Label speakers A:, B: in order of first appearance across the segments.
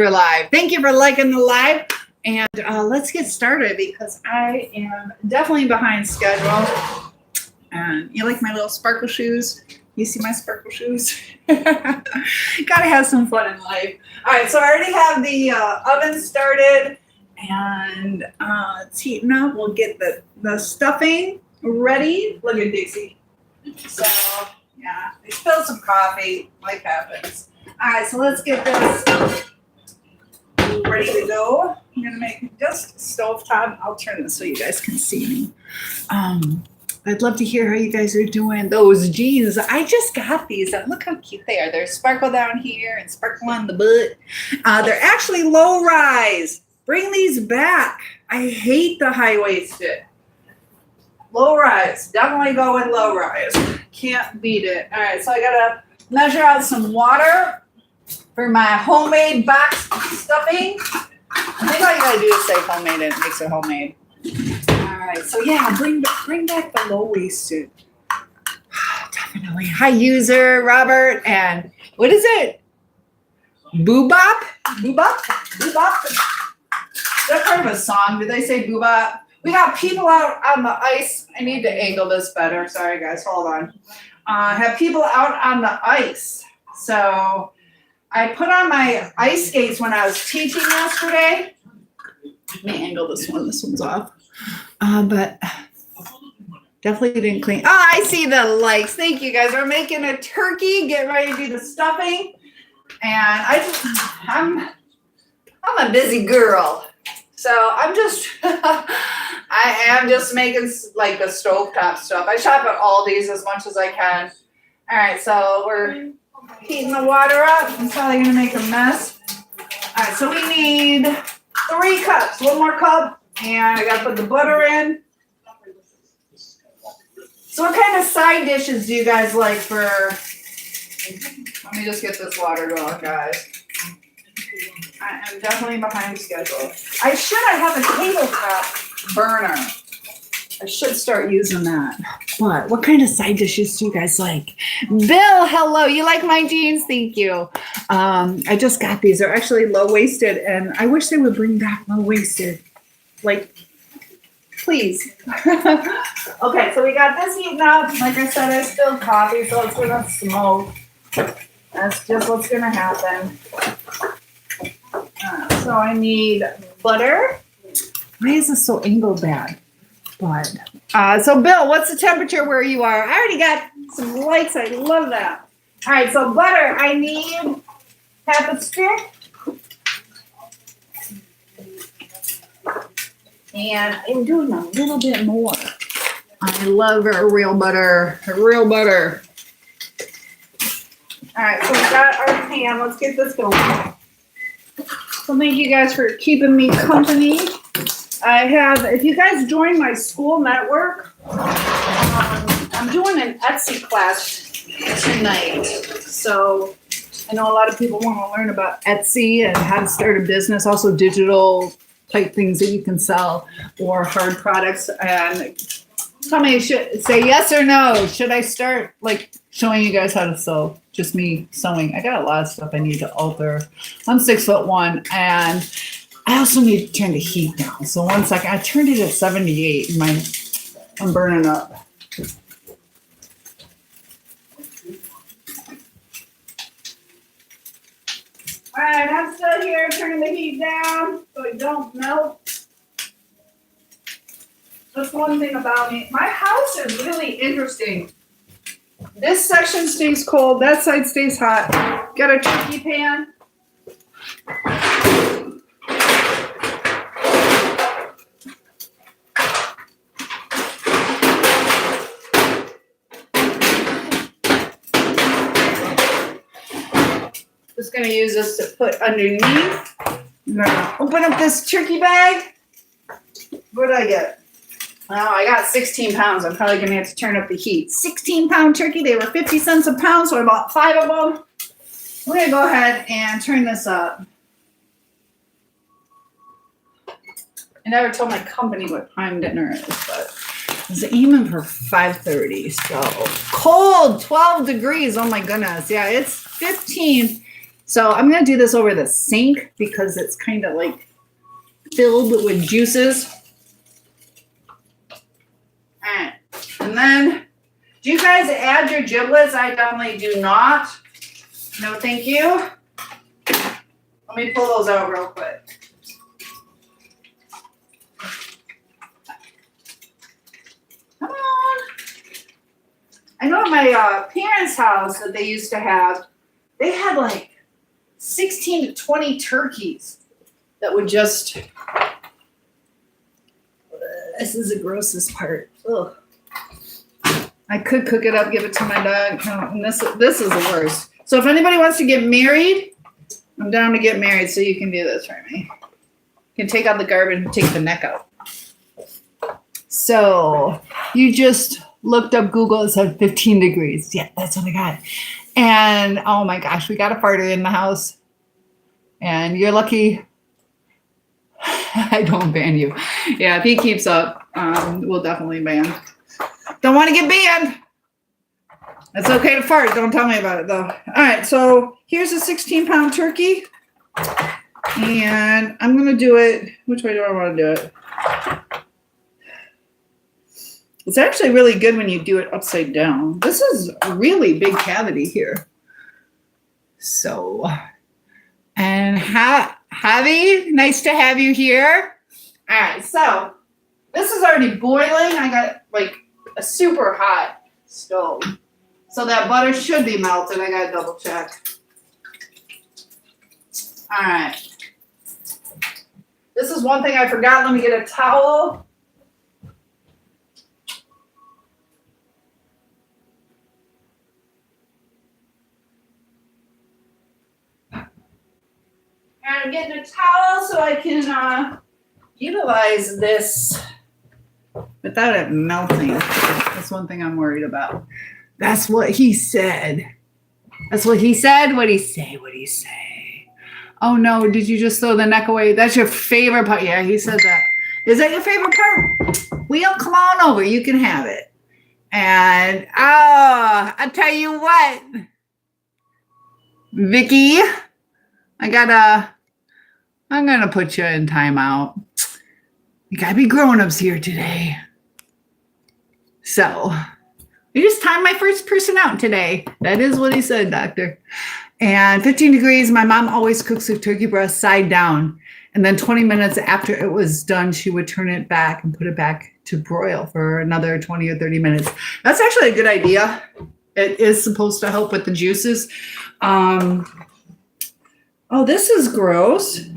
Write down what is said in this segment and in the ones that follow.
A: We're live. Thank you for liking the live. And let's get started because I am definitely behind schedule. And you like my little sparkle shoes? You see my sparkle shoes? Gotta have some fun in life. All right, so I already have the oven started and it's heating up. We'll get the stuffing ready. Look at Dixie. So, yeah, they spilled some coffee. Life happens. All right, so let's get this ready to go. I'm gonna make just stovetop. I'll turn this so you guys can see me. I'd love to hear how you guys are doing. Those jeans, I just got these. Look how cute they are. There's sparkle down here and sparkle on the butt. They're actually low rise. Bring these back. I hate the high-waisted. Low rise. Definitely go with low rise. Can't beat it. All right, so I gotta measure out some water for my homemade box stuffing. I think all you gotta do is say homemade and it makes it homemade. All right, so yeah, bring back the low-waisted. Definitely. Hi, user Robert, and what is it? Boobop? Boobop? Boobop? Is that part of a song? Did they say boobop? We got people out on the ice. I need to angle this better. Sorry, guys. Hold on. Have people out on the ice. So I put on my ice skates when I was teaching yesterday. Let me angle this one. This one's off. But definitely didn't clean. Oh, I see the likes. Thank you, guys. We're making a turkey. Get ready to do the stuffing. And I'm a busy girl. So I'm just, I am just making like the stovetop stuff. I shop at Aldi's as much as I can. All right, so we're heating the water up. I'm probably gonna make a mess. All right, so we need 3 cups, 1 more cup, and I gotta put the butter in. So what kind of side dishes do you guys like for, let me just get this water going, guys. I am definitely behind schedule. I have a tabletop burner. I should start using that. What kind of side dishes do you guys like? Bill, hello. You like my jeans? Thank you. I just got these. They're actually low-waisted, and I wish they would bring back low-waisted. Like, please. Okay, so we got this heating up. Like I said, I spilled coffee, so it's gonna smoke. That's just what's gonna happen. So I need butter. Why is this so angled bad? But so Bill, what's the temperature where you are? I already got some lights. I love that. All right, so butter. I need half a stick. And I'm doing a little bit more. I love her real butter. Real butter. All right, so we got our pan. Let's get this going. So thank you guys for keeping me company. If you guys join my school network, I'm doing an Etsy class tonight. So I know a lot of people want to learn about Etsy and how to start a business, also digital type things that you can sell or hard products. And tell me, should say yes or no. Should I start like showing you guys how to sew? Just me sewing. I got a lot of stuff I need to alter. I'm 6'1", and I also need to turn the heat down. So 1 second. I turned it at 78. I'm burning up. All right, I'm still here turning the heat down so it don't melt. That's one thing about me. My house is really interesting. This section stays cold, that side stays hot. Got a turkey pan. Just gonna use this to put underneath. I'm gonna open up this turkey bag. What did I get? Well, I got 16 pounds. I'm probably going to have to turn up the heat. 16-pound turkey. They were 50 cents a pound, so I bought 5 of them. We're going to go ahead and turn this up. I never told my company what time dinner is, but I was aiming for 5:30. So cold, 12 degrees. Oh, my goodness. Yeah, it's 15. So I'm going to do this over the sink because it's kind of like filled with juices. All right. And then, do you guys add your giblets? I definitely do not. No, thank you. Let me pull those out real quick. Come on. I know at my parents' house that they used to have, they had like 16 to 20 turkeys that would just, this is the grossest part. Ugh. I could cook it up, give it to my dog. No, and this is the worst. So if anybody wants to get married, I'm down to get married, so you can do this for me. You can take out the garbage and take the neck out. So you just looked up Google, it said 15 degrees. Yeah, that's what I got. And oh my gosh, we got a farter in the house. And you're lucky I don't ban you. Yeah, if he keeps up, we'll definitely ban. Don't want to get banned. It's okay to fart. Don't tell me about it, though. All right, so here's a 16-pound turkey. And I'm going to do it. Which way do I want to do it? It's actually really good when you do it upside down. This is a really big cavity here. So, and Javi, nice to have you here. All right, so this is already boiling. I got like a super hot stove. So that butter should be melted. I got to double check. All right. This is one thing I forgot. Let me get a towel. And I'm getting a towel so I can utilize this without it melting. That's one thing I'm worried about. That's what he said. That's what he said? What'd he say? What'd he say? Oh no, did you just throw the neck away? That's your favorite part. Yeah, he said that. Is that your favorite part? Well, come on over. You can have it. And I tell you what, Vicky, I'm gonna put you in timeout. You gotta be grown-ups here today. So we just timed my first person out today. That is what he said, doctor. And 15 degrees, my mom always cooks her turkey breast side down. And then 20 minutes after it was done, she would turn it back and put it back to broil for another 20 or 30 minutes. That's actually a good idea. It is supposed to help with the juices. Oh, this is gross.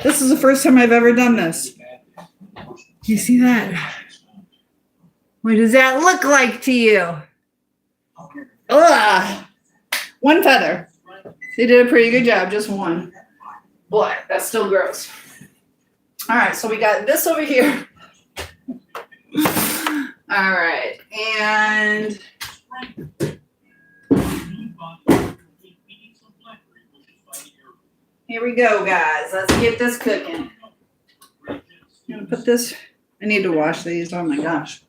A: This is the first time I've ever done this. You see that? What does that look like to you? Ugh. One feather. They did a pretty good job, just one. Boy, that's still gross. All right, so we got this over here. All right, and here we go, guys. Let's get this cooking. I'm gonna put this. I need to wash these. Oh my gosh.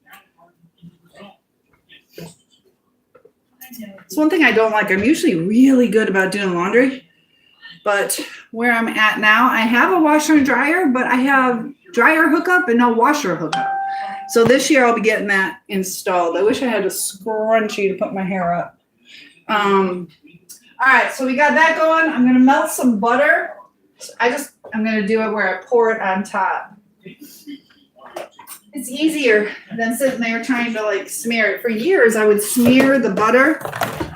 A: It's one thing I don't like. I'm usually really good about doing laundry, but where I'm at now, I have a washer and dryer, but I have dryer hookup and no washer hookup. So this year I'll be getting that installed. I wish I had a scrunchie to put my hair up. All right, so we got that going. I'm gonna melt some butter. I'm gonna do it where I pour it on top. It's easier than sitting there trying to like smear it. For years, I would smear the butter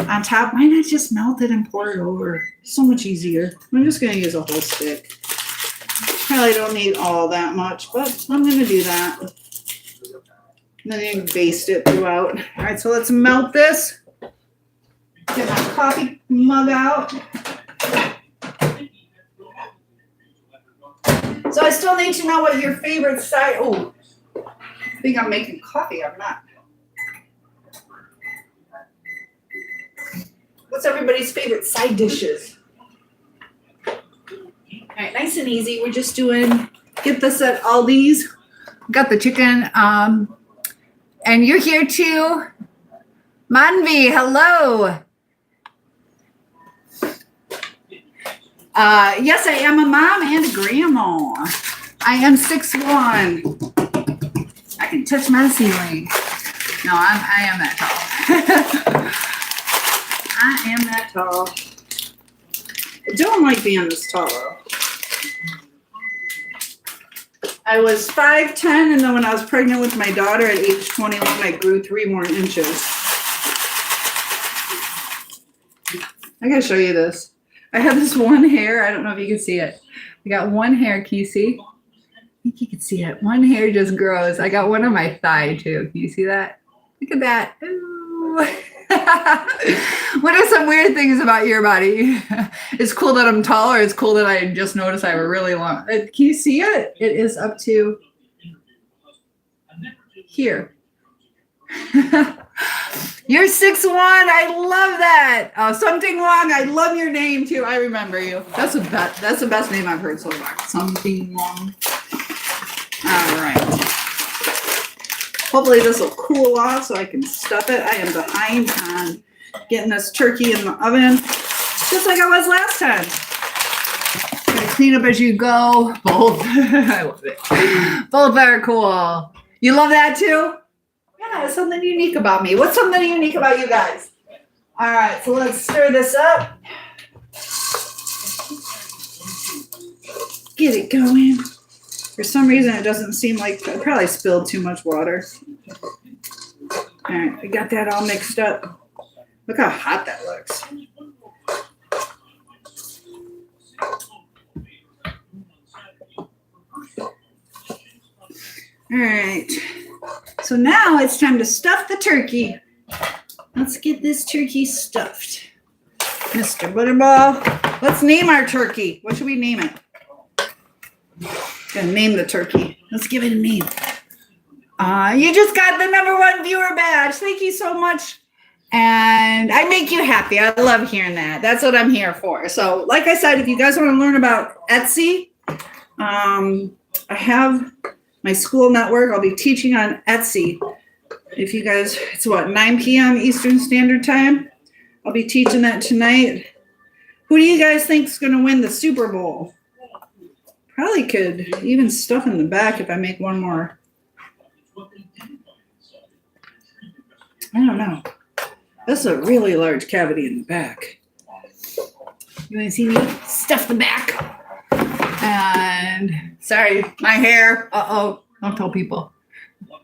A: on top. Why not just melt it and pour it over? So much easier. I'm just gonna use a whole stick. Probably don't need all that much, but I'm gonna do that. And then you can baste it throughout. All right, so let's melt this. Get my coffee mug out. So I still need to know what your favorite side. Oh, I think I'm making coffee. I'm not. What's everybody's favorite side dishes? All right, nice and easy. We're just doing. Get this at Aldi's. Got the chicken. And you're here too, Manvi. Hello. Yes, I am a mom and a grandma. I am 6'1". I can touch my ceiling. No, I am that tall. I am that tall. I don't like being this tall, though. I was 5'10", and then when I was pregnant with my daughter at age 21, I grew 3 more inches. I gotta show you this. I have this one hair. I don't know if you can see it. I got one hair. Can you see? I think you can see it. One hair just grows. I got one on my thigh, too. Can you see that? Look at that. Ooh. What are some weird things about your body? It's cool that I'm tall, or it's cool that I just noticed I have a really long. Can you see it? It is up to here. You're 6'1". I love that. Something Wong. I love your name too. I remember you. That's the best name I've heard so far. Something Wong. All right. Hopefully this will cool off so I can stuff it. I am behind on getting this turkey in the oven, just like I was last time. Gotta clean up as you go. Both. I love it. Both are cool. You love that too? Yeah, it's something unique about me. What's something unique about you guys? All right, so let's stir this up. Get it going. For some reason, it doesn't seem like I probably spilled too much water. All right, we got that all mixed up. Look how hot that looks. All right. So now it's time to stuff the turkey. Let's get this turkey stuffed. Mr. Butterball, let's name our turkey. What should we name it? Gonna name the turkey. Let's give it a name. You just got the #1 viewer badge. Thank you so much. And I make you happy. I love hearing that. That's what I'm here for. So like I said, if you guys want to learn about Etsy, I have my school network. I'll be teaching on Etsy. If you guys, it's what, 9 p.m. Eastern Standard Time? I'll be teaching that tonight. Who do you guys think is going to win the Super Bowl? Probably could even stuff in the back if I make one more. I don't know. That's a really large cavity in the back. You want to see me stuff the back? And sorry, my hair. Uh-oh. Don't tell people.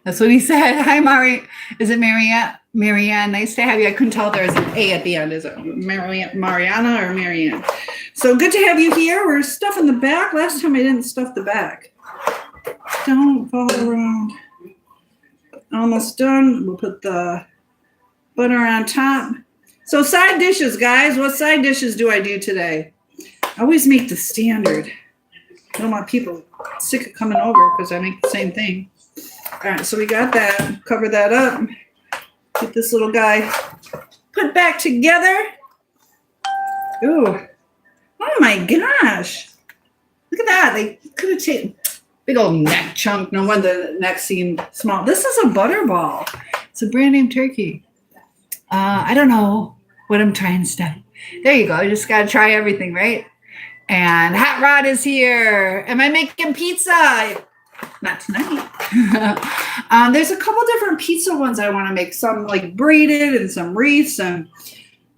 A: That's what he said. Hi, Mari. Is it Marianne? Marianne, nice to have you. I couldn't tell there was an A at the end. Is it Mariana or Marianne? So good to have you here. We're stuffing the back. Last time I didn't stuff the back. Don't fall around. Almost done. We'll put the butter on top. So side dishes, guys. What side dishes do I do today? I always make the standard. I don't want people sick of coming over because I make the same thing. All right, so we got that. Cover that up. Get this little guy put back together. Ooh. Oh my gosh. Look at that. They could have taken big old neck chunk. No wonder the neck seemed small. This is a butterball. It's a brand name turkey. I don't know what I'm trying to study. There you go. You just got to try everything, right? And Hot Rod is here. Am I making pizza? Not tonight. There's a couple different pizza ones I want to make. Some like braided and some wreaths and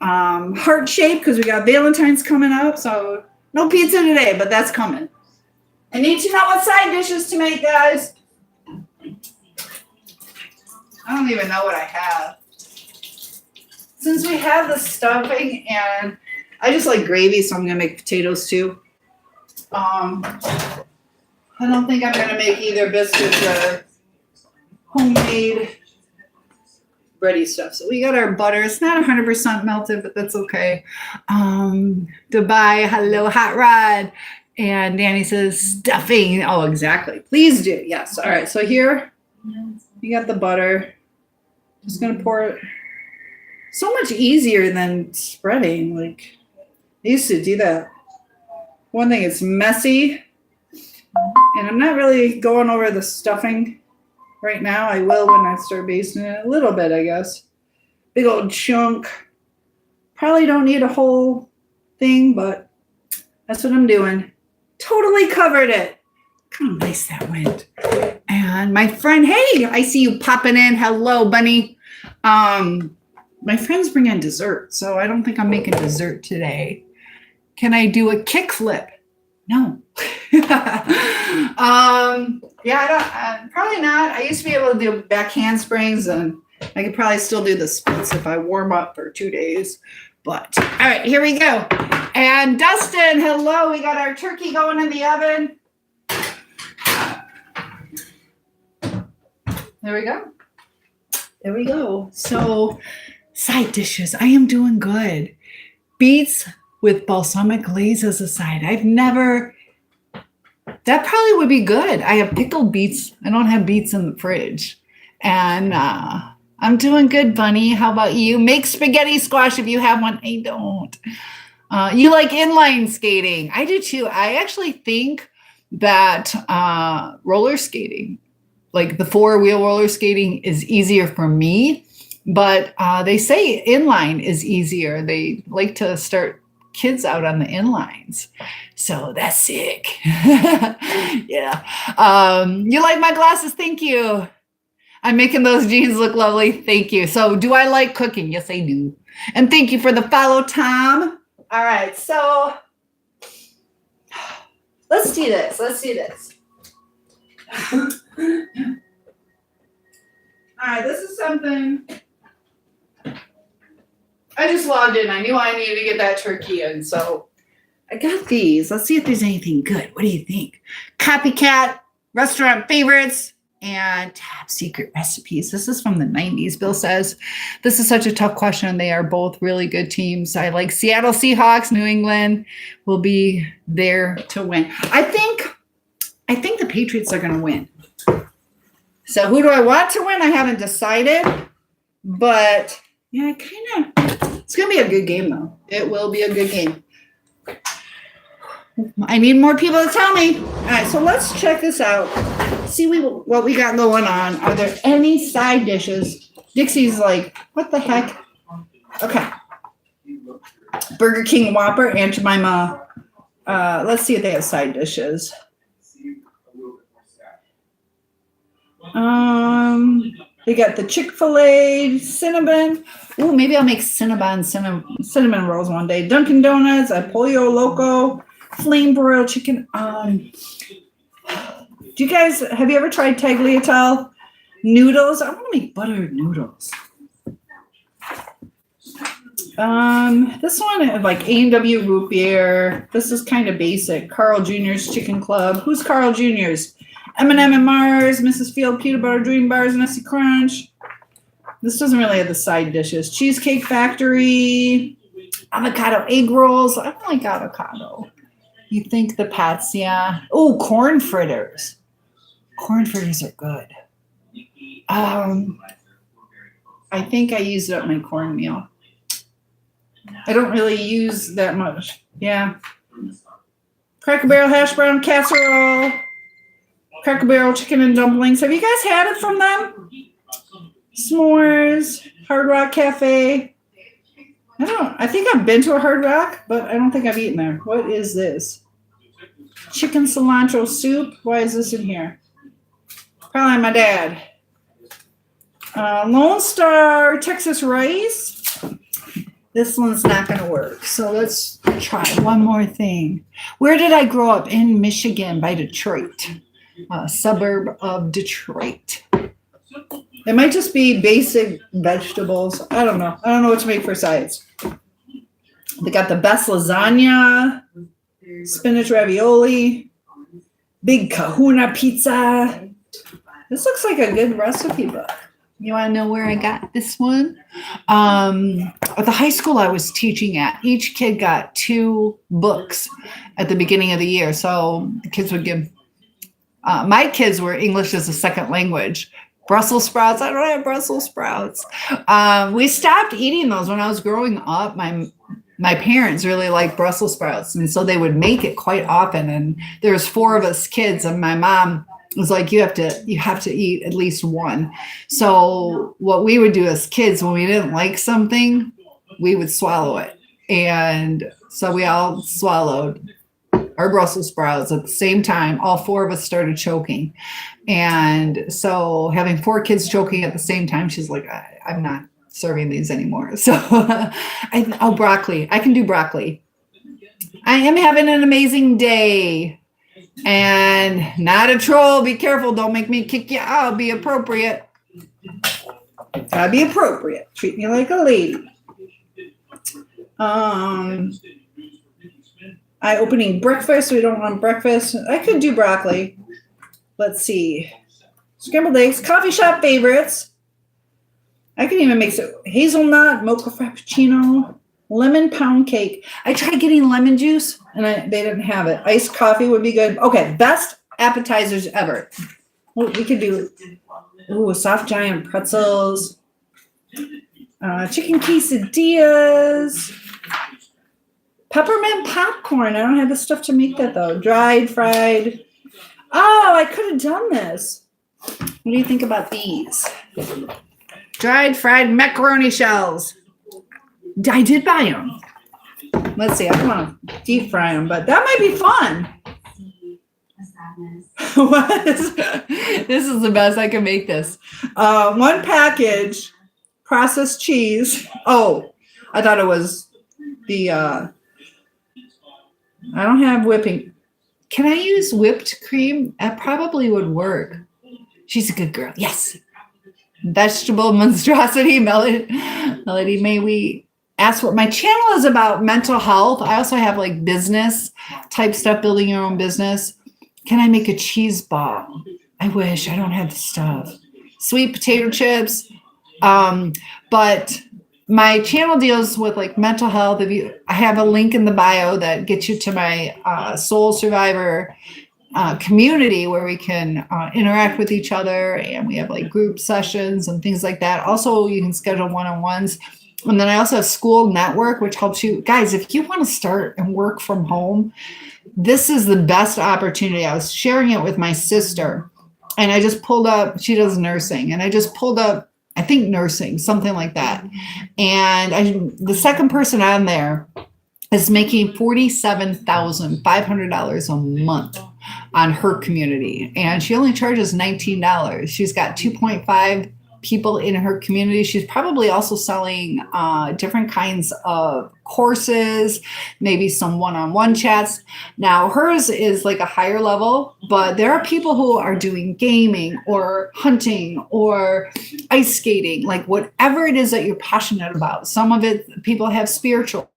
A: heart shaped because we got Valentine's coming up. So no pizza today, but that's coming. I need to know what side dishes to make, guys. I don't even know what I have. Since we have the stuffing and I just like gravy, so I'm going to make potatoes too. I don't think I'm going to make either biscuits or homemade bready stuff. So we got our butter. It's not 100% melted, but that's okay. Dubai, hello, Hot Rod. And Danny says stuffing. Oh, exactly. Please do. Yes. All right. So here you got the butter. Just going to pour it. So much easier than spreading. Like, I used to do that. One thing, it's messy. And I'm not really going over the stuffing right now. I will when I start basting it a little bit, I guess. Big old chunk. Probably don't need a whole thing, but That's what I'm doing. Totally covered it. Kind of nice that went. And my friend, hey, I see you popping in. Hello, bunny. My friends bring in dessert, so I don't think I'm making dessert today. Can I do a kickflip? No. Yeah, I don't. Probably not. I used to be able to do back handsprings, and I could probably still do the splits if I warm up for 2 days. But all right, here we go. And Dustin, hello. We got our turkey going in the oven. There we go. There we go. So, side dishes. I am doing good. Beets with balsamic glaze as a side. That probably would be good. I have pickled beets. I don't have beets in the fridge. And I'm doing good, Bunny. How about you? Make spaghetti squash if you have one. I don't. You like inline skating. I do too. I actually think that roller skating, like the 4-wheel roller skating, is easier for me. But they say inline is easier. They like to start kids out on the inlines. So that's sick. Yeah. You like my glasses? Thank you. I'm making those jeans look lovely. Thank you. So do I like cooking? Yes, I do. And thank you for the follow, Tom. All right. So let's do this. All right. This is something. I just logged in. I knew I needed to get that turkey in. So I got these. Let's see if there's anything good. What do you think? Copycat, restaurant favorites, and top secret recipes. This is from the 90s, Bill says. This is such a tough question. They are both really good teams. I like Seattle Seahawks. New England will be there to win. I think the Patriots are going to win. So who do I want to win? I haven't decided. But yeah, it's going to be a good game, though. It will be a good game. I need more people to tell me. All right, so let's check this out. See what we got going on. Are there any side dishes? Dixie's like, what the heck? Okay. Burger King Whopper, Aunt Jemima. Let's see if they have side dishes. They got the Chick-fil-A cinnamon. Ooh, maybe I'll make cinnamon rolls one day. Dunkin' Donuts, a Pollo Loco, flame broiled chicken. Have you ever tried tagliatelle noodles? I want to make buttered noodles. This one is like A&W root beer. This is kind of basic. Carl Jr.'s Chicken Club. Who's Carl Jr.'s? M&M and Mars, Mrs. Field, Peanut Butter Dream Bars, Nestle Crunch. This doesn't really have the side dishes. Cheesecake Factory, avocado egg rolls. I don't like avocado. You think the Pats, yeah. Oh, corn fritters. Corn fritters are good. I think I used up my cornmeal. I don't really use that much. Yeah. Cracker Barrel hash brown casserole. Cracker Barrel chicken and dumplings. Have you guys had it from them? S'mores, Hard Rock Cafe. I think I've been to a Hard Rock, but I don't think I've eaten there. What is this? Chicken cilantro soup. Why is this in here? Probably my dad. Lone Star Texas rice. This one's not going to work. So let's try one more thing. Where did I grow up? In Michigan by Detroit. A suburb of Detroit. It might just be basic vegetables. I don't know. I don't know what to make for sides. They got the best lasagna, spinach ravioli, big kahuna pizza. This looks like a good recipe book. You want to know where I got this one? At the high school I was teaching at, each kid got 2 books at the beginning of the year. So the kids would give... my kids were English as a second language. Brussels sprouts. I don't have Brussels sprouts. We stopped eating those when I was growing up. My parents really liked Brussels sprouts, and so they would make it quite often. And there was 4 of us kids, and my mom was like, you have to eat at least one. So what we would do as kids, when we didn't like something, we would swallow it. And so we all swallowed our Brussels sprouts at the same time. All 4 of us started choking. And so having 4 kids choking at the same time, she's like, I'm not serving these anymore. So broccoli. I can do broccoli. I am having an amazing day. And not a troll. Be careful. Don't make me kick you out. Be appropriate. Gotta be appropriate. Treat me like a lady. I opening breakfast. We don't want breakfast. I could do broccoli. Let's see. Scrambled eggs. Coffee shop favorites. I can even make some hazelnut, mocha frappuccino, lemon pound cake. I tried getting lemon juice and they didn't have it. Iced coffee would be good. Okay, best appetizers ever. We could do soft giant pretzels, chicken quesadillas, peppermint popcorn. I don't have the stuff to make that though. Dried, fried. Oh, I could have done this. What do you think about these? Dried, fried macaroni shells. I did buy them. Let's see. I don't want to deep fry them, but that might be fun. This is the best. I can make this. 1 package processed cheese. Oh, I thought it was the. I don't have whipping. Can I use whipped cream? That probably would work. She's a good girl. Yes. Vegetable monstrosity. Melody, may we ask what my channel is about? Mental health. I also have like business type stuff, building your own business. Can I make a cheese ball? I wish. I don't have the stuff. Sweet potato chips. But my channel deals with like mental health. I have a link in the bio that gets you to my Soul Survivor community where we can interact with each other, and we have like group sessions and things like that. Also, you can schedule one-on-ones. And then I also have School Network, which helps you guys. If you want to start and work from home, this is the best opportunity. I was sharing it with my sister, and I just pulled up, she does nursing, and I just pulled up, I think nursing, something like that. And the second person on there is making $47,500 a month on her community. And she only charges $19. She's got 2.5 people in her community. She's probably also selling different kinds of courses, maybe some one-on-one chats. Now hers is like a higher level, but there are people who are doing gaming or hunting or ice skating, like whatever it is that you're passionate about. Some of it, people have spiritual.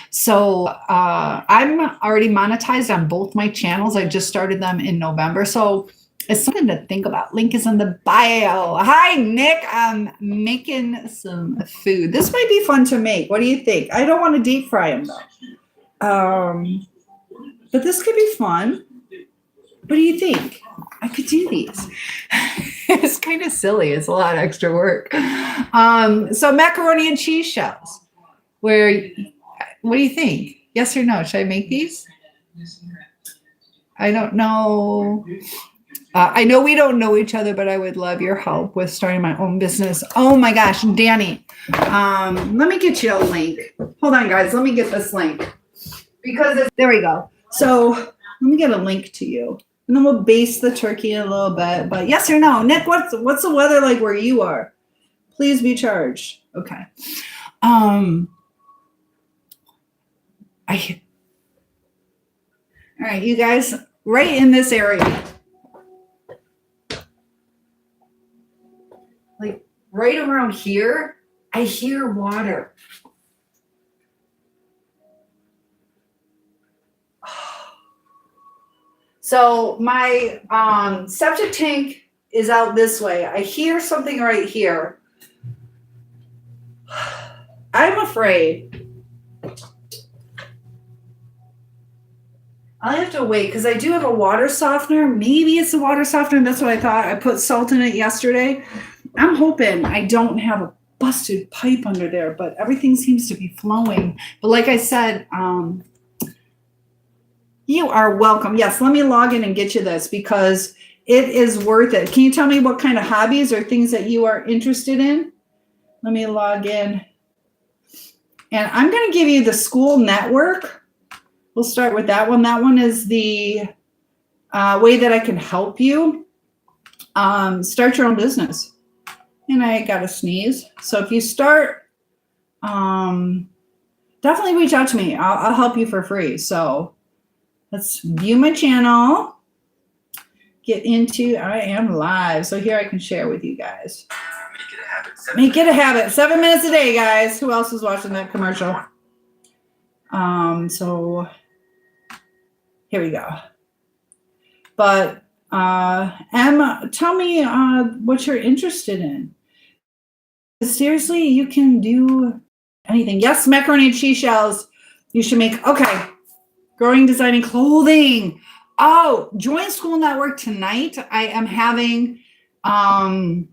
A: So I'm already monetized on both my channels. I just started them in November. So it's something to think about. Link is in the bio. Hi, Nick. I'm making some food. This might be fun to make. What do you think? I don't want to deep fry them though. But this could be fun. What do you think? I could do these. It's kind of silly. It's a lot of extra work. So macaroni and cheese shells. What do you think? Yes or no? Should I make these? I don't know. I know we don't know each other, but I would love your help with starting my own business. Oh my gosh, Danny. Let me get you a link. Hold on, guys. Let me get this link. There we go. So let me get a link to you. And then we'll baste the turkey a little bit. But yes or no? Nick, what's the weather like where you are? Please be charged. Okay. All right, you guys, right in this area. Like right around here, I hear water. So my septic tank is out this way. I hear something right here. I'm afraid. I'll have to wait because I do have a water softener. Maybe it's a water softener. That's what I thought. I put salt in it yesterday. I'm hoping I don't have a busted pipe under there, but everything seems to be flowing. But like I said, you are welcome. Yes, let me log in and get you this because it is worth it. Can you tell me what kind of hobbies or things that you are interested in? Let me log in. And I'm going to give you the School Network. we'll start with that one. That one is the way that I can help you start your own business. And I got a sneeze. So if you start, definitely reach out to me. I'll help you for free. So let's view my channel. Get into, I am live. So here I can share with you guys. Make it a habit. 7 minutes a day, guys. Who else is watching that commercial? So here we go. But Em, tell me what you're interested in. Seriously, you can do anything. Yes, macaroni and cheese shells. You should make, okay. Growing, designing, clothing. Oh, join School Network tonight. I am having an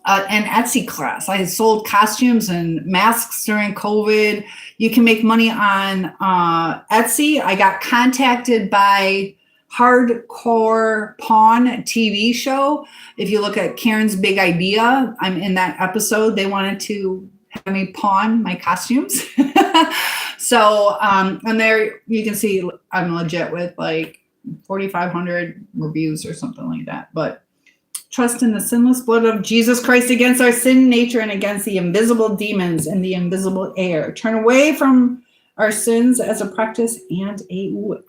A: Etsy class. I sold costumes and masks during COVID. You can make money on Etsy. I got contacted by Hardcore Pawn TV show. If you look at Karen's Big Idea, I'm in that episode. They wanted to have me pawn my costumes. So, and there you can see I'm legit with like 4,500 reviews or something like that. But trust in the sinless blood of Jesus Christ against our sin nature and against the invisible demons and the invisible air. Turn away from our sins as a practice and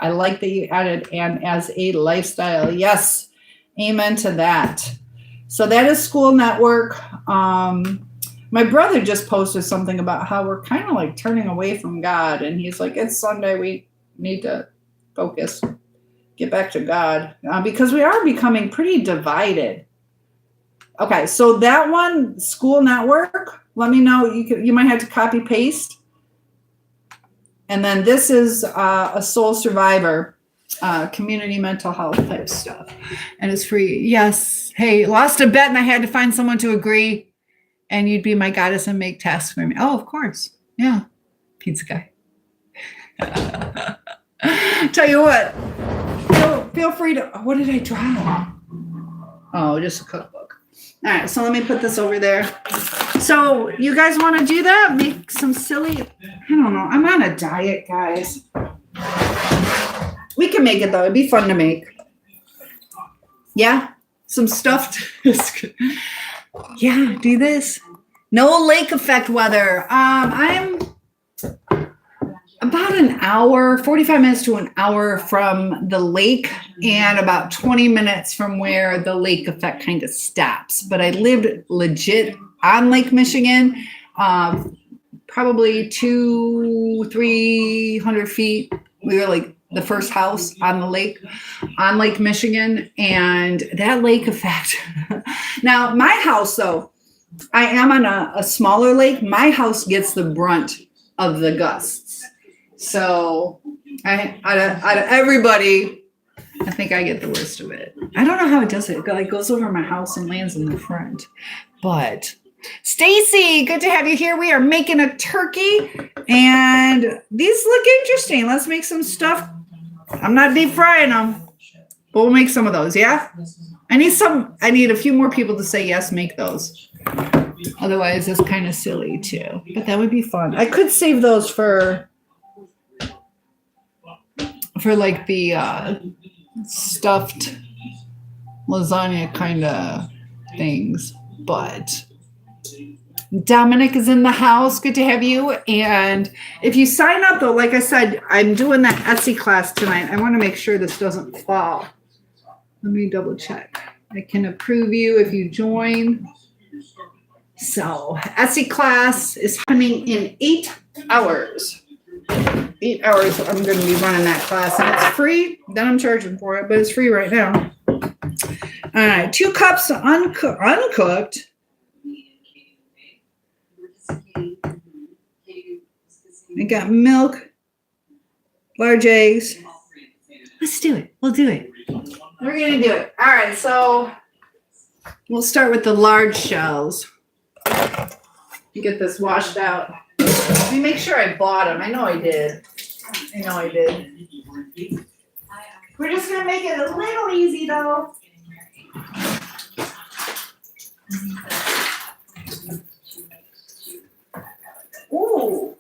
A: I like that you added and as a lifestyle. Yes. Amen to that. So that is School Network. My brother just posted something about how we're kind of like turning away from God. And he's like, it's Sunday. We need to focus, get back to God because we are becoming pretty divided. Okay. So that one, School Network, let me know. You might have to copy paste. And then this is a Soul Survivor, community mental health type stuff. And it's free. Yes. Hey, lost a bet and I had to find someone to agree. And you'd be my goddess and make tasks for me. Oh, of course. Yeah. Pizza guy. Tell you what. Feel free to. What did I draw? Oh, just a cookbook. All right. So let me put this over there. So you guys want to do that? Make some silly. I don't know. I'm on a diet, guys. We can make it, though. It'd be fun to make. Yeah. Some stuffed. Yeah, do this. No lake effect weather. I'm about an hour, 45 minutes to an hour from the lake and about 20 minutes from where the lake effect kind of stops. But I lived legit on Lake Michigan, probably 200-300 feet. We were like the first house on the lake, on Lake Michigan, and that lake effect. Now, my house, though, I am on a smaller lake. My house gets the brunt of the gusts. So, out of everybody, I think I get the worst of it. I don't know how it does it. It like goes over my house and lands in the front. But Stacy, good to have you here. We are making a turkey, and these look interesting. Let's make some stuff. I'm not deep frying them, but we'll make some of those. Yeah. I need a few more people to say yes, make those. Otherwise, it's kind of silly too. But that would be fun. I could save those for like the stuffed lasagna kind of things. But Dominic is in the house. Good to have you. And if you sign up, though, like I said, I'm doing that Etsy class tonight. I want to make sure this doesn't fall. Let me double check. I can approve you if you join. So Etsy class is coming in 8 hours. 8 hours I'm going to be running that class. And it's free. Then I'm charging for it, but it's free right now. All right. 2 cups uncooked. I got milk, large eggs. Let's do it. We'll do it. We're going to do it. All right. So we'll start with the large shells. Get this washed out. Let me make sure I bought them. I know I did. We're just going to make it a little easy, though. Ooh.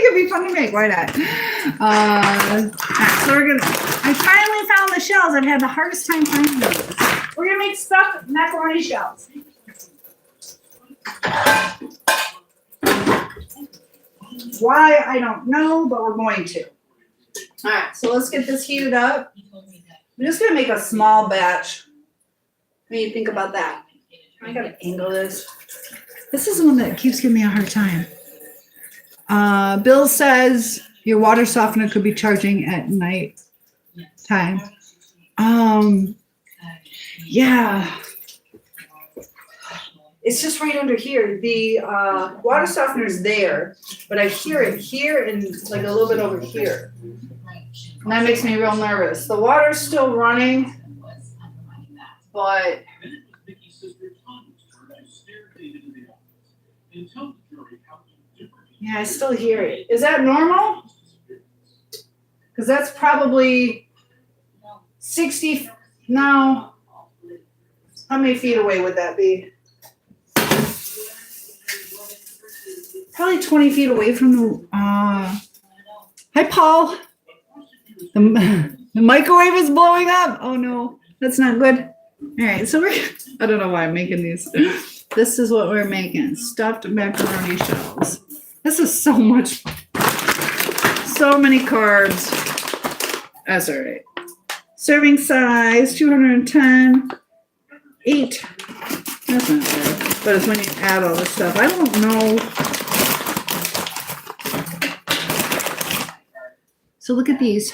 A: it'd be fun to make. Why not? So I finally found the shells. I've had the hardest time finding these. We're gonna make stuffed macaroni shells. Why, I don't know, but we're going to. All right, so let's get this heated up. I'm just gonna make a small batch. What do you think about that? I gotta angle this. This is the one that keeps giving me a hard time. Bill says your water softener could be charging at night time. Yeah. It's just right under here. The water softener is there, but I hear it here and like a little bit over here. And that makes me real nervous. The water's still running, but yeah, I still hear it. Is that normal? Because that's probably 60. No. How many feet away would that be? Probably 20 feet away from the. Hi, Paul. The microwave is blowing up. Oh no, that's not good. All right, so I don't know why I'm making these. This is what we're making: stuffed macaroni shells. This is so much, so many carbs. That's all right. Serving size 210. 8. That's not bad. But it's when you add all this stuff. I don't know. So look at these.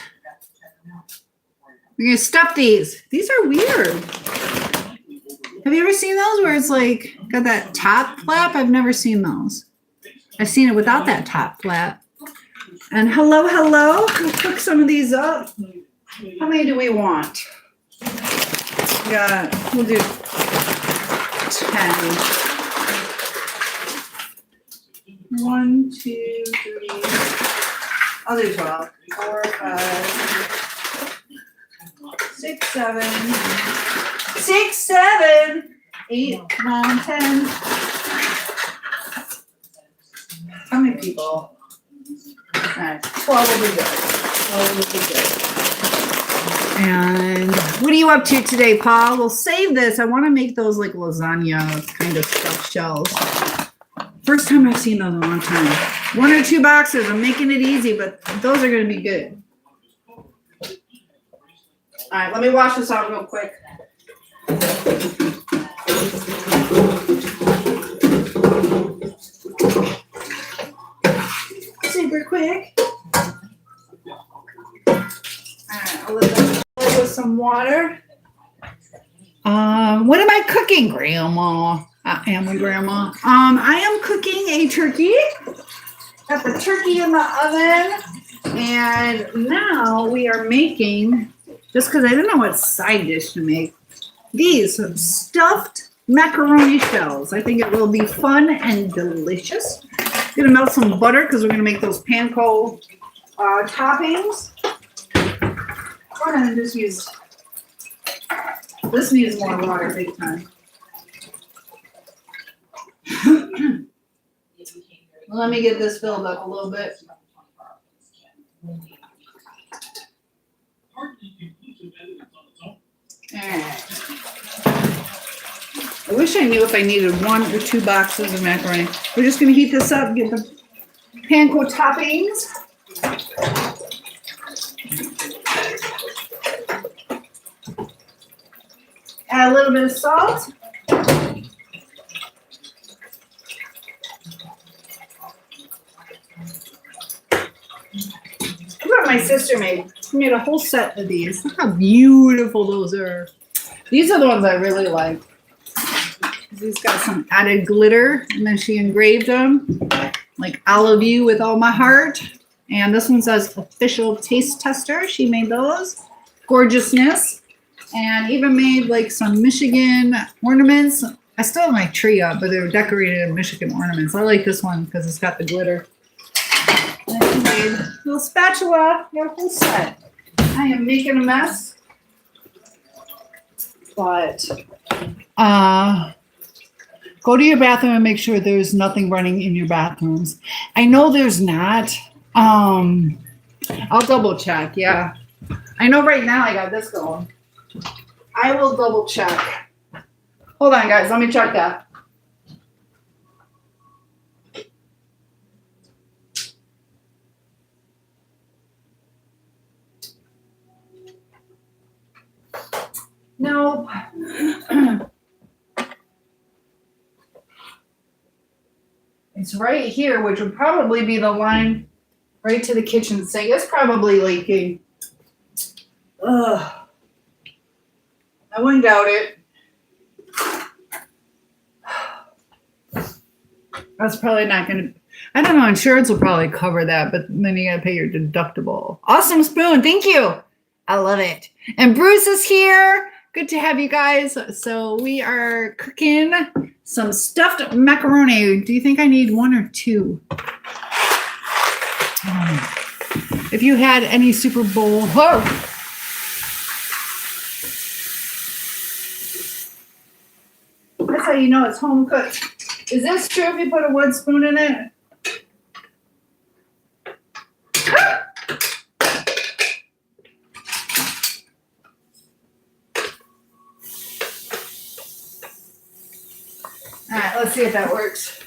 A: We're gonna stuff these. These are weird. Have you ever seen those where it's like got that top flap? I've never seen those. I've seen it without that top flap. And hello. We'll cook some of these up. How many do we want? We'll do 10. One, two, three. I'll do 12. 4, 5, 6, 7. 6, 7, 8, 9, 10. How many people? All right, 12 will be good. 12 will be good. And what are you up to today, Paul? We'll save this. I want to make those like lasagna kind of stuffed shells. First time I've seen those in a long time. 1 or 2 boxes. I'm making it easy, but those are going to be good. All right, let me wash this out real quick. Super quick. All right, I'll let that go with some water. What am I cooking, Grandma? Am I, Grandma? I am cooking a turkey. Got the turkey in the oven, and now we are making, just because I didn't know what side dish to make, these stuffed macaroni shells. I think it will be fun and delicious. I'm gonna melt some butter because we're gonna make those panko toppings. We're gonna just use. This needs more water, big time. Let me get this filled up a little bit. Alright. I wish I knew if I needed 1 or 2 boxes of macaroni. We're just going to heat this up, get the panko toppings. Add a little bit of salt. Look what my sister made. She made a whole set of these. Look how beautiful those are. These are the ones I really like. These got some added glitter, and then she engraved them like I love you with all my heart. And this one says official taste tester. She made those. Gorgeousness. And even made like some Michigan ornaments. I still have my tree up, but they're decorated in Michigan ornaments. I like this one because it's got the glitter. And she made a little spatula. Got a whole set. I am making a mess. But go to your bathroom and make sure there's nothing running in your bathrooms. I know there's not, I'll double check. Yeah. I know right now I got this going. I will double check. Hold on, guys. Let me check that. No. It's right here, which would probably be the line right to the kitchen sink. It's probably leaking. Ugh. I wouldn't doubt it. That's probably not going to. I don't know. Insurance will probably cover that, but then you got to pay your deductible. Awesome spoon. Thank you. I love it. And Bruce is here. Good to have you guys. So we are cooking some stuffed macaroni. Do you think I need one or two? If you had any Super Bowl. Whoa. That's how you know it's home cooked. Is this true if you put a wood spoon in it? All right, let's see if that works.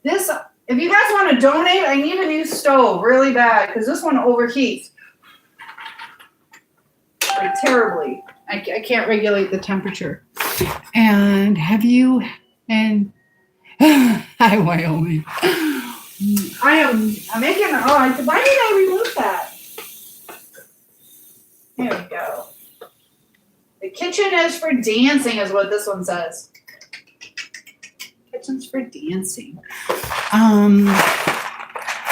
A: This, if you guys want to donate, I need a new stove really bad because this one overheats like terribly. I can't regulate the temperature. And have you, and hi, Wyoming. I'm making, why did I remove that? There we go. The kitchen is for dancing is what this one says. Kitchen's for dancing.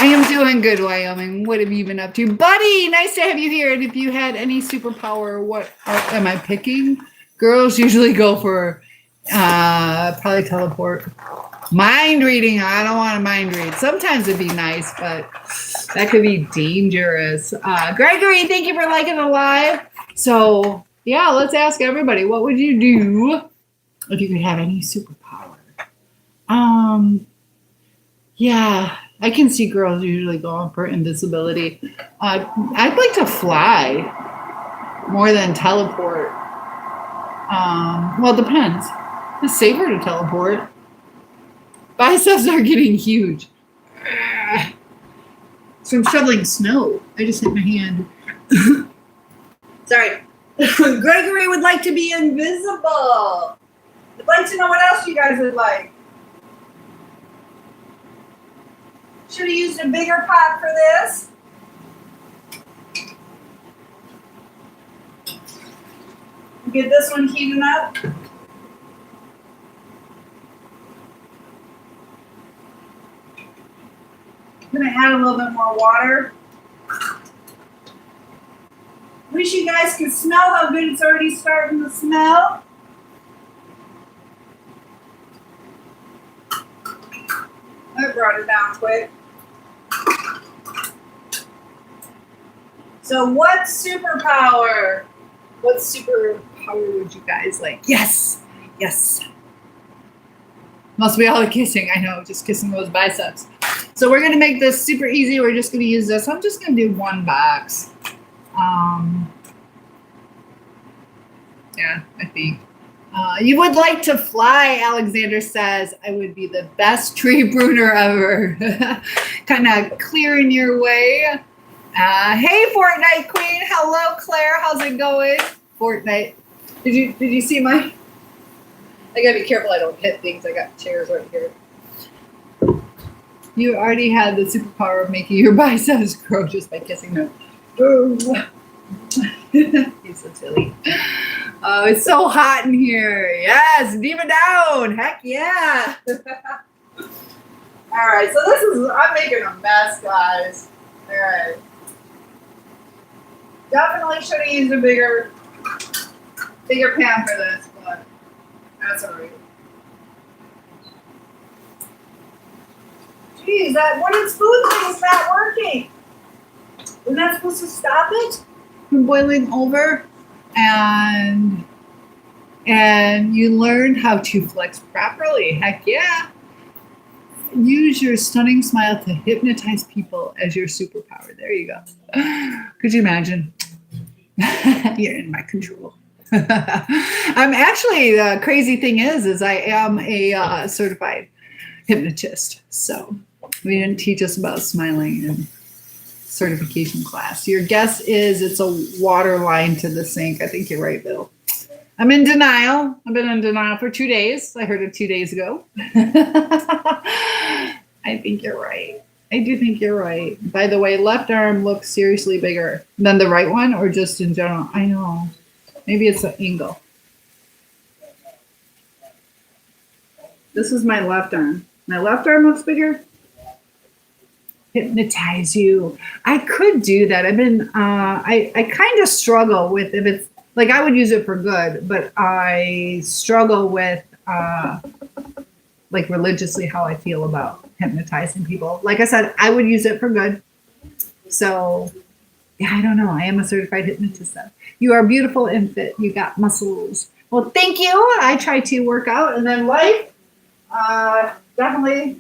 A: I am doing good, Wyoming. What have you been up to? Buddy, nice to have you here. And if you had any superpower, what am I picking? Girls usually go for probably teleport. Mind reading. I don't want to mind read. Sometimes it'd be nice, but that could be dangerous. Gregory, thank you for liking the live. So, yeah, let's ask everybody, what would you do if you could have any superpower? Yeah, I can see girls usually going for invisibility. I'd like to fly more than teleport. Well, it depends. It's safer to teleport. Biceps are getting huge. So I'm shoveling snow. I just hit my hand. Sorry. Gregory would like to be invisible. I'd like to know what else you guys would like. Should have used a bigger pot for this. Get this one heating up. I'm going to add a little bit more water. Wish you guys could smell how good it's already starting to smell. I brought it down quick. So what superpower? What superpower would you guys like? Yes. Yes. Must be all the kissing. I know, just kissing those biceps. So we're going to make this super easy. We're just going to use this. I'm just going to do one box. Yeah, I think. You would like to fly, Alexander says. I would be the best tree pruner ever. Kind of clearing your way. Hey, Fortnite Queen. Hello, Claire. How's it going? Fortnite. Did you see my? I gotta be careful I don't hit things. I got chairs right here. You already had the superpower of making your biceps grow just by kissing them. He's so silly. Oh, it's so hot in here. Yes, demon down. Heck yeah. All right, so I'm making a mess, guys. All right. Definitely should have used a bigger pan for this, but that's all right. Geez, that wooden spoon thing is not working. Isn't that supposed to stop it from boiling over? And you learned how to flex properly. Heck yeah. Use your stunning smile to hypnotize people as your superpower. There you go. Could you imagine? You're in my control. I'm actually, the crazy thing is I am a certified hypnotist. So we didn't teach us about smiling in certification class. Your guess is it's a water line to the sink. I think you're right, Bill. I'm in denial. I've been in denial for 2 days. I heard it 2 days ago. I think you're right. I do think you're right. By the way, left arm looks seriously bigger than the right one, or just in general. I know. Maybe it's an angle. This is my left arm. My left arm looks bigger. Hypnotize you. I could do that. I've been, I kind of struggle with if it's, like I would use it for good, but I struggle with like religiously how I feel about hypnotizing people. Like I said, I would use it for good. So yeah, I don't know. I am a certified hypnotist though. You are beautiful and fit. You got muscles. Well, thank you. I try to work out, and then life definitely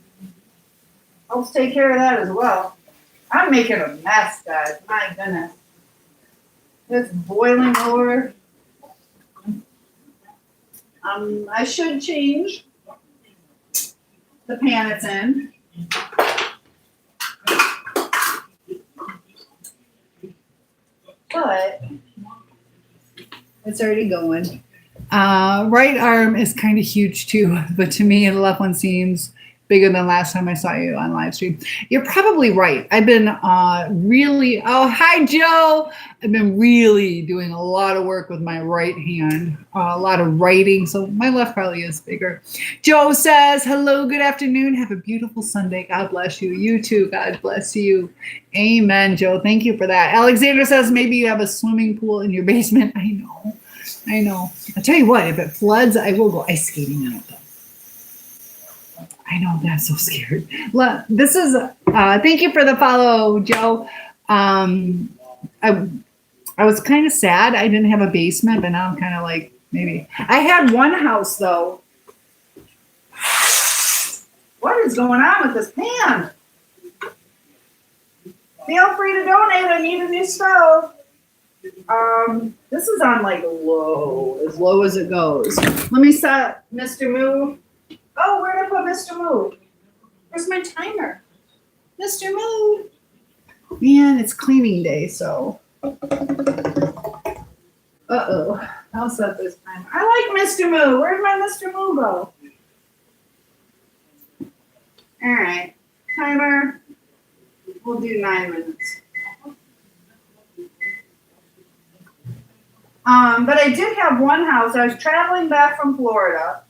A: helps take care of that as well. I'm making a mess, guys. My goodness. It's boiling over. I should change the pan it's in. But it's already going. Right arm is kind of huge too, but to me, the left one seems bigger than last time I saw you on live stream. You're probably right. I've been really, oh, hi, Joe. I've been really doing a lot of work with my right hand, a lot of writing. So my left probably is bigger. Joe says, hello, good afternoon. Have a beautiful Sunday. God bless you. You too. God bless you. Amen, Joe. Thank you for that. Alexander says, maybe you have a swimming pool in your basement. I know. I know. I'll tell you what, if it floods, I will go ice skating in it though. I know, I'm so scared. This is, thank you for the follow, Joe. I was kind of sad I didn't have a basement, but now I'm kind of like, maybe. I had one house, though. What is going on with this pan? Feel free to donate. I need a new stove. This is on like low as it goes. Let me set Mr. Move. Oh, where did I put Mr. Move? Where's my timer? Mr. Move. Man, it's cleaning day, so. Uh-oh. I'll set this timer. I like Mr. Move. Where'd my Mr. Move go? All right. Timer. We'll do 9 minutes. But I did have one house. I was traveling back from Florida.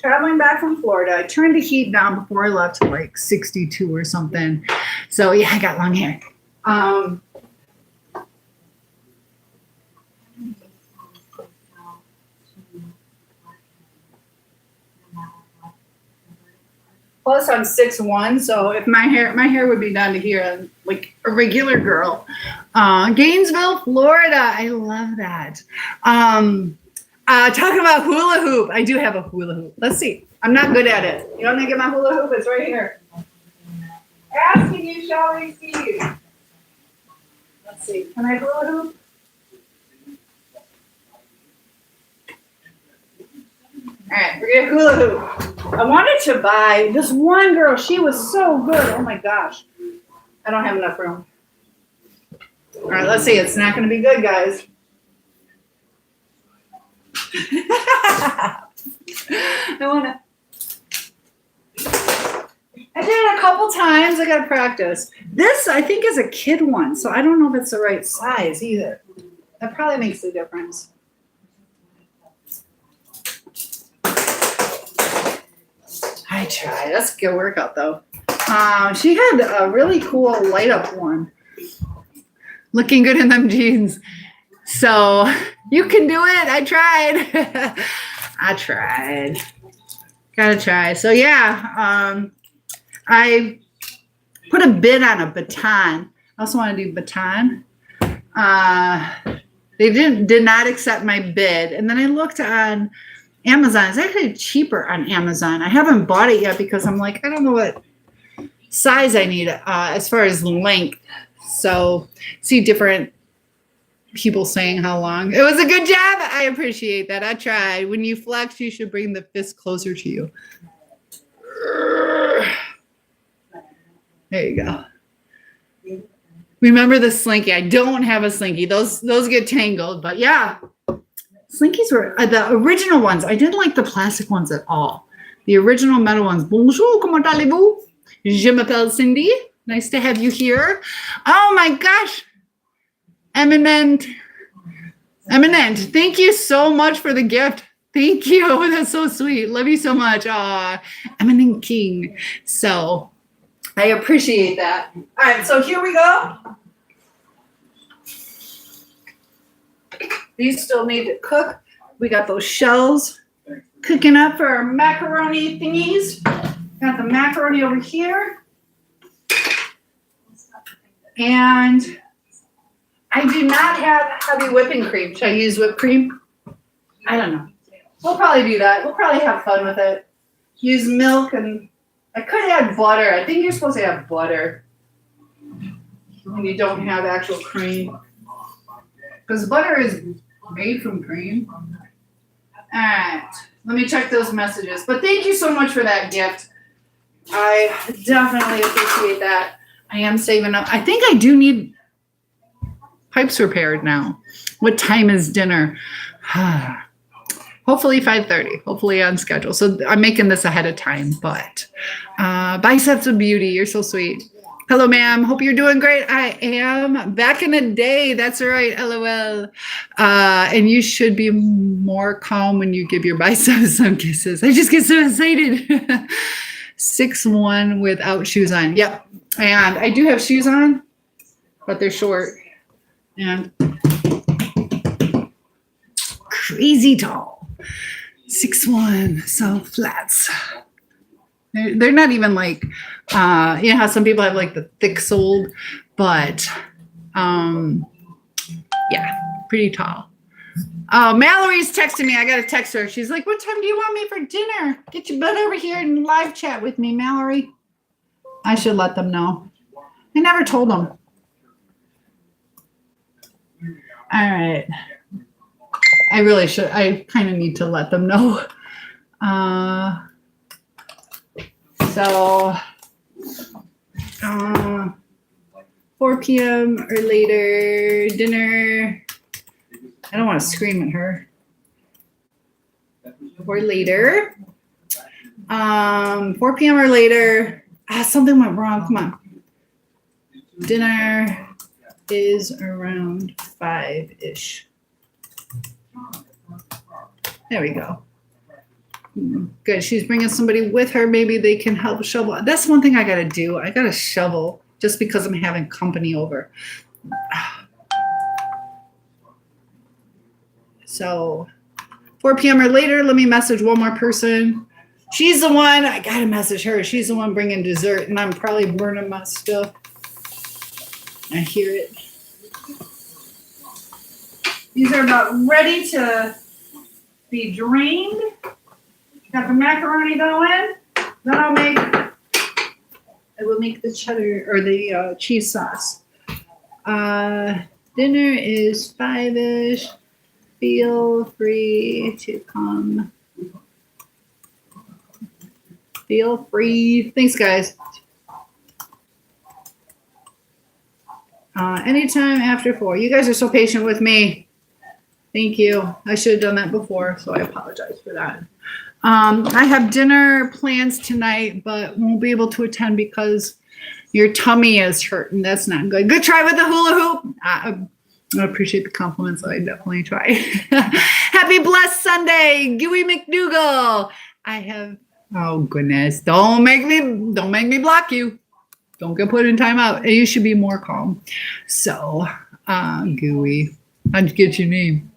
A: I turned the heat down before I left to like 62 or something. So yeah, I got long hair. Plus I'm 6'1", so if my hair would be down to here, like a regular girl. Gainesville, Florida. I love that. Talking about hula hoop. I do have a hula hoop. Let's see. I'm not good at it. You want me to get my hula hoop? It's right here. Asking you shall receive. Let's see. Can I hula hoop? All right, we're gonna hula hoop. I wanted to buy this one girl. She was so good. Oh my gosh. I don't have enough room. All right, let's see. It's not gonna be good, guys. I did it a couple times. I got to practice. This, I think, is a kid one, so I don't know if it's the right size either. That probably makes a difference. I tried. That's a good workout, though. She had a really cool light-up one. Looking good in them jeans. So you can do it. I tried. I tried. Gotta try. So yeah, I put a bid on a baton. I also want to do baton. They did not accept my bid. And then I looked on Amazon. It's actually cheaper on Amazon. I haven't bought it yet because I'm like, I don't know what size I need as far as length. So see different people saying how long. It was a good job. I appreciate that. I tried. When you flex, you should bring the fist closer to you. There you go. Remember the slinky. I don't have a slinky. Those get tangled, but yeah. Slinkies were the original ones. I didn't like the plastic ones at all. The original metal ones. Bonjour, comment allez-vous? Je m'appelle Cindy. Nice to have you here. Oh my gosh. Eminent. Thank you so much for the gift. Thank you. That's so sweet. Love you so much. Eminent King. So I appreciate that. All right, so here we go. These still need to cook. We got those shells cooking up for our macaroni thingies. Got the macaroni over here. And I do not have heavy whipping cream. Should I use whipped cream? I don't know. We'll probably do that. We'll probably have fun with it. Use milk, and I could add butter. I think you're supposed to have butter when you don't have actual cream. Because butter is made from cream. All right. Let me check those messages. But thank you so much for that gift. I definitely appreciate that. I am saving up. I think I do need pipes repaired now. What time is dinner? Hopefully 5:30. Hopefully on schedule. So I'm making this ahead of time. But biceps of beauty. You're so sweet. Hello, ma'am. Hope you're doing great. I am back in a day. That's right. LOL. And you should be more calm when you give your biceps some kisses. I just get so excited. 6'1" without shoes on. Yep. And I do have shoes on, but they're short. And crazy tall. 6'1", so flats. They're not even like, you know how some people have like the thick soled, but yeah, pretty tall. Oh, Mallory's texting me. I got to text her. She's like, what time do you want me for dinner? Get your butt over here and live chat with me, Mallory. I should let them know. I never told them. All right. I really should. I kind of need to let them know. So 4 p.m. or later, dinner. I don't want to scream at her. Or later. 4 p.m. or later. Something went wrong. Come on. Dinner is around 5-ish. There we go. Good. She's bringing somebody with her. Maybe they can help shovel. That's one thing I got to do. I got to shovel just because I'm having company over. So 4 p.m. or later, let me message one more person. She's the one. I got to message her. She's the one bringing dessert, and I'm probably burning my stuff. I hear it. These are about ready to be drained. Got the macaroni going. Then I will make the cheddar or the cheese sauce. Dinner is 5-ish. Feel free to come. Feel free. Thanks, guys. Anytime after 4. You guys are so patient with me. Thank you. I should have done that before, so I apologize for that. I have dinner plans tonight, but won't be able to attend because your tummy is hurting. That's not good. Good try with the hula hoop. I appreciate the compliments. I definitely try. Happy blessed Sunday, Gooey McDougal. I have. Oh goodness! Don't make me block you. Don't get put in timeout. You should be more calm. So, Gooey, how'd you get your name?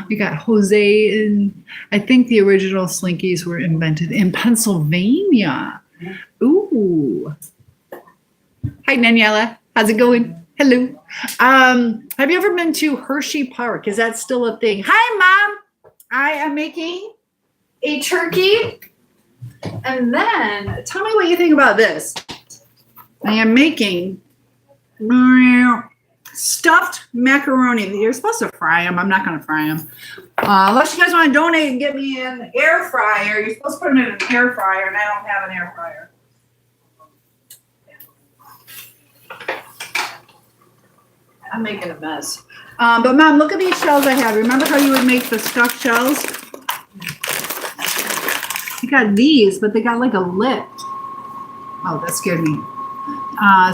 A: We got Jose, and I think the original Slinkies were invented in Pennsylvania. Ooh. Hi, Daniela. How's it going? Hello. Have you ever been to Hershey Park? Is that still a thing? Hi, Mom. I am making a turkey. And then tell me what you think about this. I am making stuffed macaroni. You're supposed to fry them. I'm not going to fry them. Unless you guys want to donate and get me an air fryer. You're supposed to put them in an air fryer, and I don't have an air fryer. I'm making a mess. But Mom, look at these shells I have. Remember how you would make the stuffed shells? You got these, but they got like a lip. Oh, that scared me.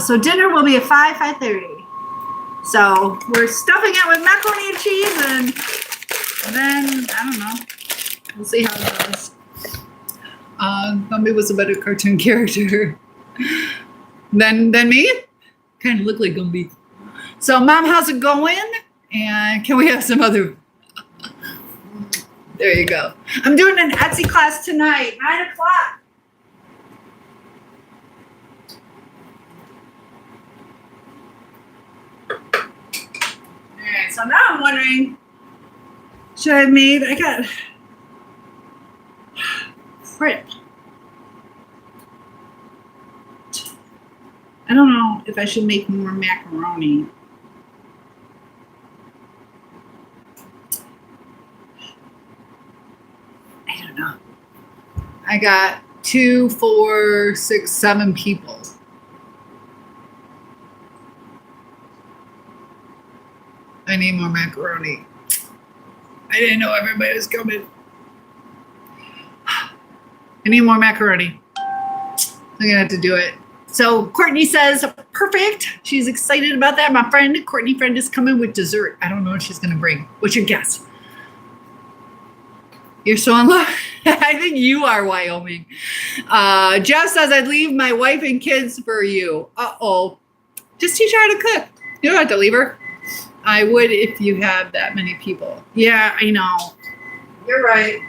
A: So dinner will be at 5:30. So we're stuffing it with macaroni and cheese, and then I don't know. We'll see how it goes. Gumby was a better cartoon character than me. Kind of look like Gumby. So Mom, how's it going? And can we have some other? There you go. I'm doing an Etsy class tonight, 9 o'clock. All right, so now I'm wondering, should I have made, I got, frick. I don't know if I should make more macaroni. I don't know. I got 2, 4, 6, 7 people. I need more macaroni. I didn't know everybody was coming. I need more macaroni. I'm gonna have to do it. So Courtney says, perfect. She's excited about that. My friend, Courtney friend, is coming with dessert. I don't know what she's gonna bring. What's your guess? You're so in love. I think you are, Wyoming. Jeff says, I'd leave my wife and kids for you. Uh-oh. Just teach her how to cook. You don't have to leave her. I would if you have that many people. Yeah, I know. You're right.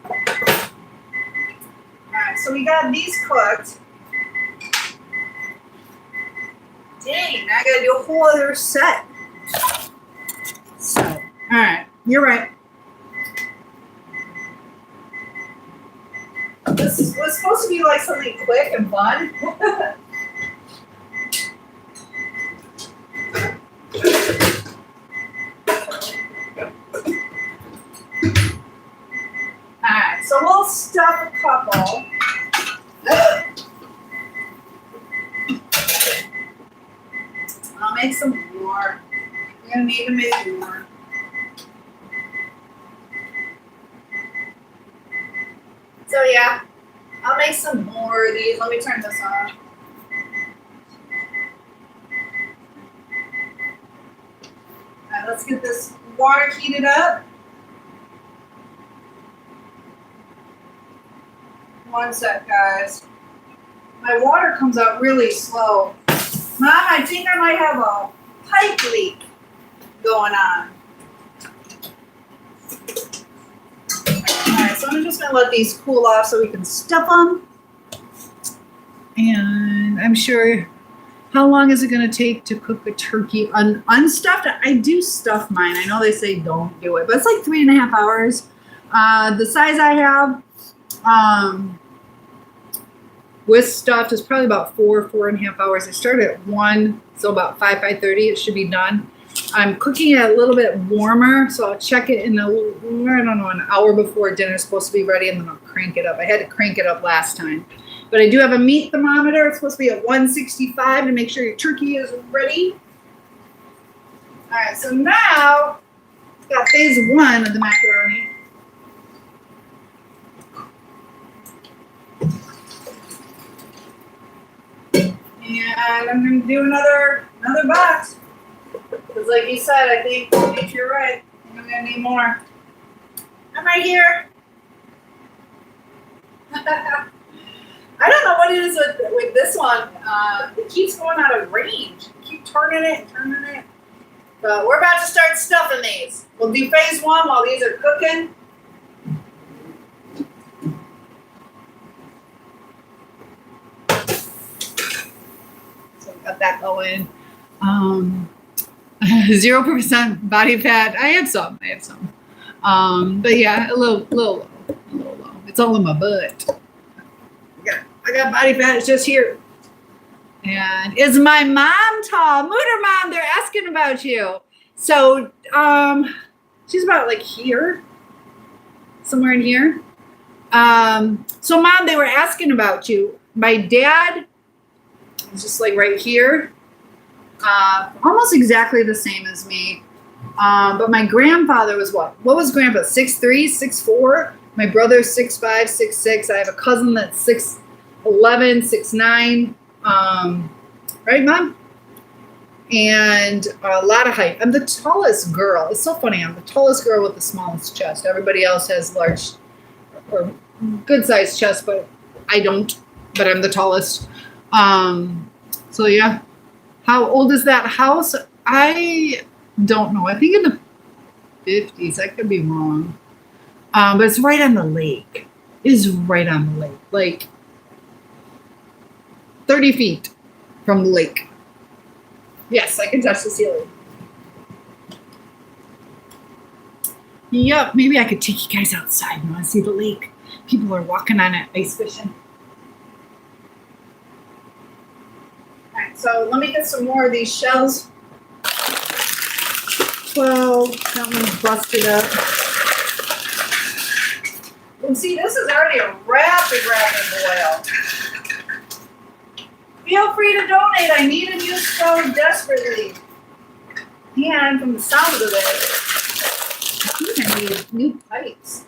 A: All right, so we got these cooked. Dang, I gotta do a whole other set. So, all right, you're right. This was supposed to be like something quick and fun. Alright, so we'll stuff a couple. I'll make some more. We're gonna need to make more. So yeah, I'll make some more of these. Let me turn this on. Alright, let's get this water heated up. One sec, guys. My water comes out really slow. Mom, I think I might have a pipe leak going on. Alright, so I'm just going to let these cool off so we can stuff them. And I'm sure, how long is it going to take to cook a turkey unstuffed? I do stuff mine. I know they say don't do it, but it's like 3.5 hours. The size I have with stuffed is probably about 4.5 hours. I start at 1, so about 5:30 it should be done. I'm cooking it a little bit warmer, so I'll check it in an hour before dinner's supposed to be ready, and then I'll crank it up. I had to crank it up last time. But I do have a meat thermometer. It's supposed to be at 165 to make sure your turkey is ready. All right, so now got phase 1 of the macaroni. And I'm going to do another box. Because like you said, I think you're right. I'm going to need more. I'm right here. I don't know what it is with this one. It keeps going out of range. Keep turning it and turning it. But we're about to start stuffing these. We'll do phase 1 while these are cooking. So we got that going. 0% body fat. I have some. But yeah, a little low. It's all in my butt. I got body fat. It's just here. And is my mom tall? Mooter Mom, they're asking about you. So she's about like here, somewhere in here. So Mom, they were asking about you. My dad is just like right here, almost exactly the same as me. But my grandfather was what? What was Grandpa? 6'3", 6'4"? My brother's 6'5", 6'6". I have a cousin that's 6'11", 6'9". Right, Mom? And a lot of height. I'm the tallest girl. It's so funny. I'm the tallest girl with the smallest chest. Everybody else has large or good-sized chest, but I don't. But I'm the tallest. So, yeah. How old is that house? I don't know. I think in the 50s. I could be wrong. But it's right on the lake. It is right on the lake. Like 30 feet from the lake. Yes, I can touch the ceiling. Yep, maybe I could take you guys outside. You want to see the lake? People are walking on it, ice fishing. All right, so let me get some more of these shells. 12, that one's busted up. And see, this is already a rapid boil. Feel free to donate. I need a new stove desperately. And from the sound of it, I think I need new pipes.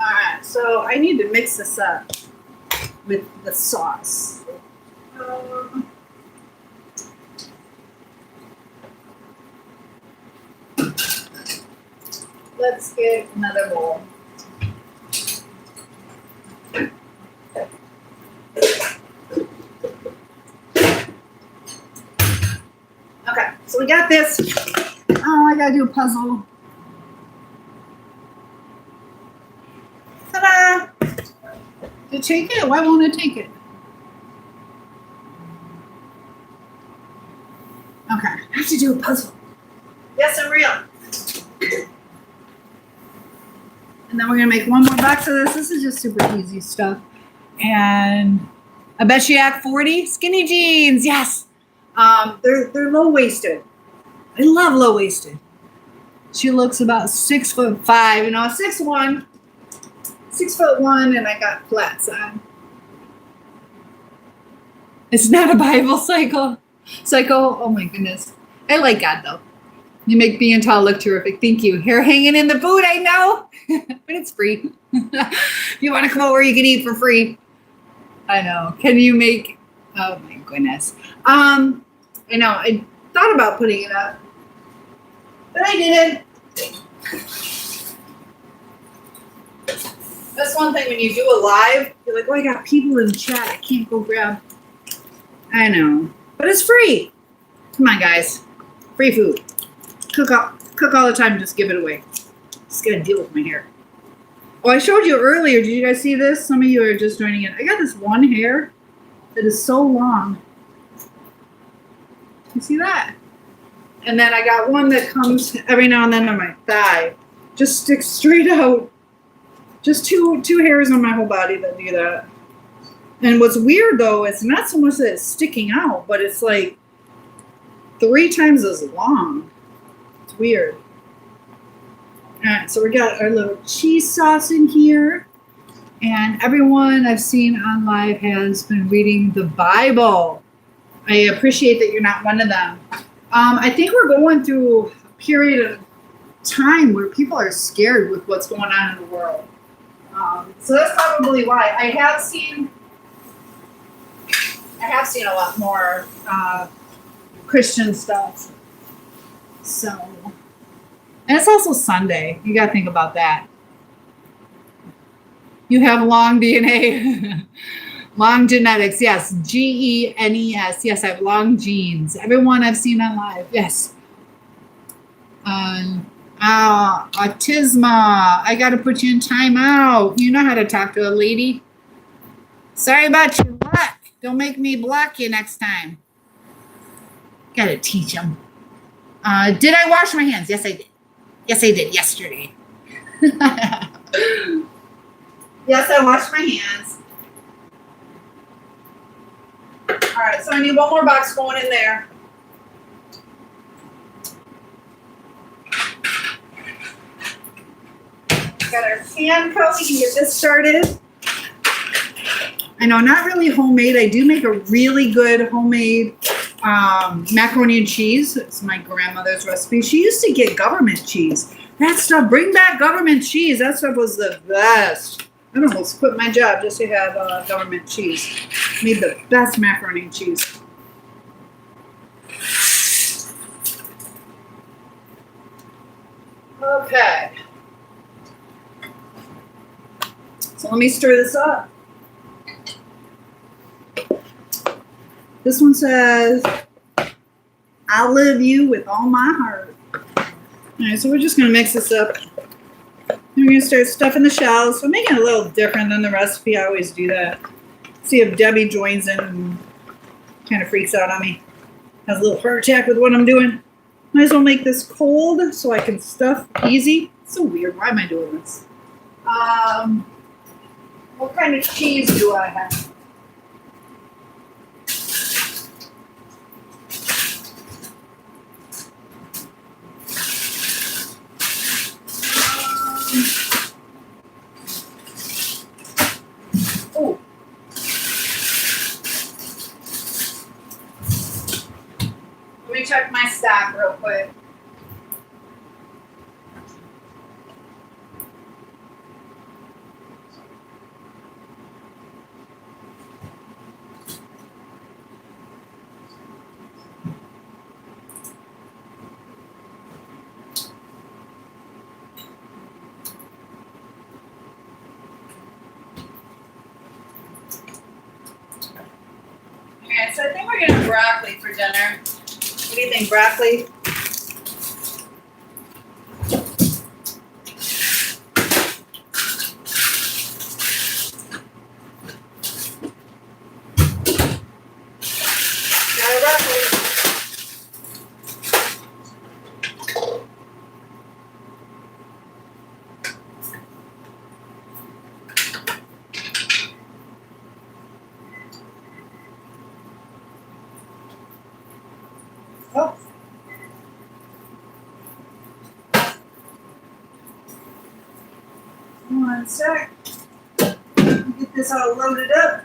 A: Alright, so I need to mix this up with the sauce. Let's get another bowl. Okay, so we got this. Oh, I gotta do a puzzle. Ta-da! Did it take it? Why won't it take it? Okay, I have to do a puzzle. Yes, I'm real. And then we're going to make one more box of this. This is just super easy stuff. And I bet you act 40 skinny jeans. Yes. They're low-waisted. I love low-waisted. She looks about 6'5", you know, 6'1", 6'1", and I got flats on. It's not a Bible cycle. Oh my goodness. I like God though. You make being tall look terrific. Thank you. Hair hanging in the boot, I know. But it's free. If you want to come over, you can eat for free. I know. Can you make, oh my goodness. I know, I thought about putting it up, but I didn't. That's one thing when you do a live, you're like, oh, I got people in the chat. I can't go grab. I know, but it's free. Come on, guys. Free food. Cook all the time. Just give it away. Just gotta deal with my hair. Oh, I showed you earlier. Did you guys see this? Some of you are just joining in. I got this one hair that is so long. You see that? And then I got one that comes every now and then on my thigh. Just sticks straight out. Just two hairs on my whole body that do that. And what's weird though, it's not so much that it's sticking out, but it's like 3 times as long. It's weird. All right, so we got our little cheese sauce in here. And everyone I've seen on live has been reading the Bible. I appreciate that you're not one of them. I think we're going through a period of time where people are scared with what's going on in the world. So that's probably why. I have seen a lot more Christian stuff. So, and it's also Sunday. You got to think about that. You have long DNA, long genetics. Yes, genes. Yes, I have long genes. Everyone I've seen on live. Yes. Autisma. I got to put you in timeout. You know how to talk to a lady. Sorry about your luck. Don't make me block you next time. Got to teach them. Did I wash my hands? Yes, I did. Yes, I did yesterday. Yes, I washed my hands. All right, so I need one more box going in there. Got our pan coat. We can get this started. I know, not really homemade. I do make a really good homemade macaroni and cheese. It's my grandmother's recipe. She used to get government cheese. That stuff, bring back government cheese. That stuff was the best. I almost quit my job just to have government cheese. Made the best macaroni and cheese. Okay. So let me stir this up. This one says, I love you with all my heart. All right, so we're just going to mix this up. We're going to start stuffing the shells. I'm making it a little different than the recipe. I always do that. See if Debbie joins in and kind of freaks out on me. Has a little heart attack with what I'm doing. Might as well make this cold so I can stuff easy. It's so weird. Why am I doing this? What kind of cheese do I have? Oh. Let me check my stock real quick. Okay, so I think we're gonna have broccoli for dinner. What do you think, broccoli? Got a broccoli. Oh. One sec. Get this all loaded up.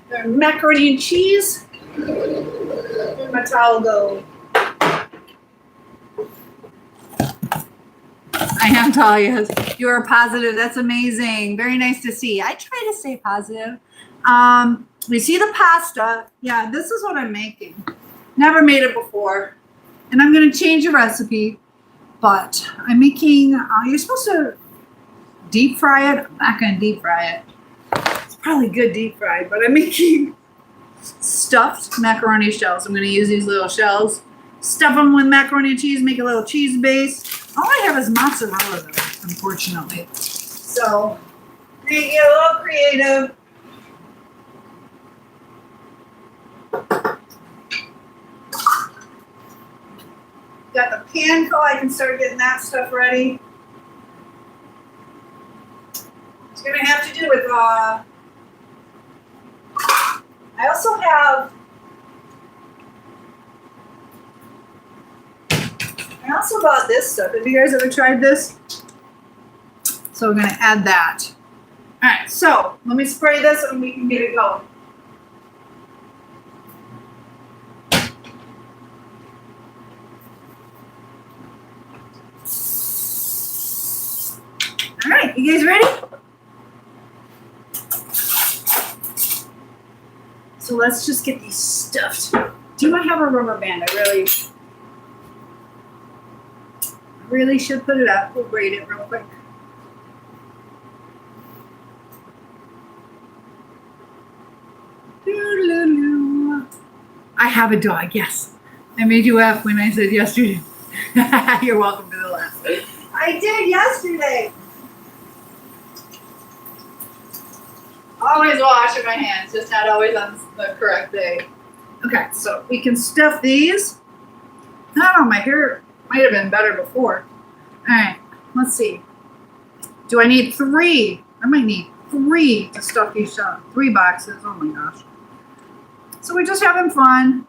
A: There's macaroni and cheese. Where'd my towel go? I am tall, yes. You are positive. That's amazing. Very nice to see. I try to stay positive. We see the pasta. Yeah, this is what I'm making. Never made it before. And I'm going to change the recipe. But I'm making, you're supposed to deep fry it. I'm not going to deep fry it. It's probably good deep fried. But I'm making stuffed macaroni shells. I'm going to use these little shells. Stuff them with macaroni and cheese. Make a little cheese base. All I have is mozzarella, though, unfortunately. So, make it a little creative. Got the pan coat. I can start getting that stuff ready. It's going to have to do with, I also bought this stuff. Have you guys ever tried this? So we're going to add that. All right, so let me spray this and we can get it going. All right, you guys ready? So let's just get these stuffed. Do I have a rubber band? I really should put it up. We'll braid it real quick. I have a dog, yes. I made you laugh when I said yesterday. You're welcome to the laugh. I did yesterday. Always washing my hands, just not always on the correct day. Okay, so we can stuff these. I don't know, my hair might have been better before. All right, let's see. Do I need 3? I might need 3 to stuff these up. 3 boxes. Oh my gosh. So we're just having fun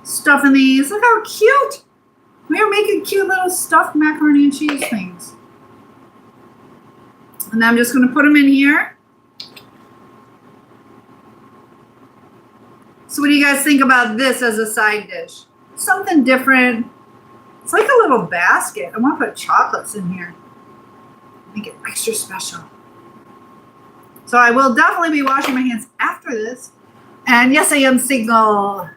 A: stuffing these. Look how cute. We are making cute little stuffed macaroni and cheese things. And then I'm just going to put them in here. So what do you guys think about this as a side dish? Something different. It's like a little basket. I want to put chocolates in here. Make it extra special. So I will definitely be washing my hands after this. And yes, I am single.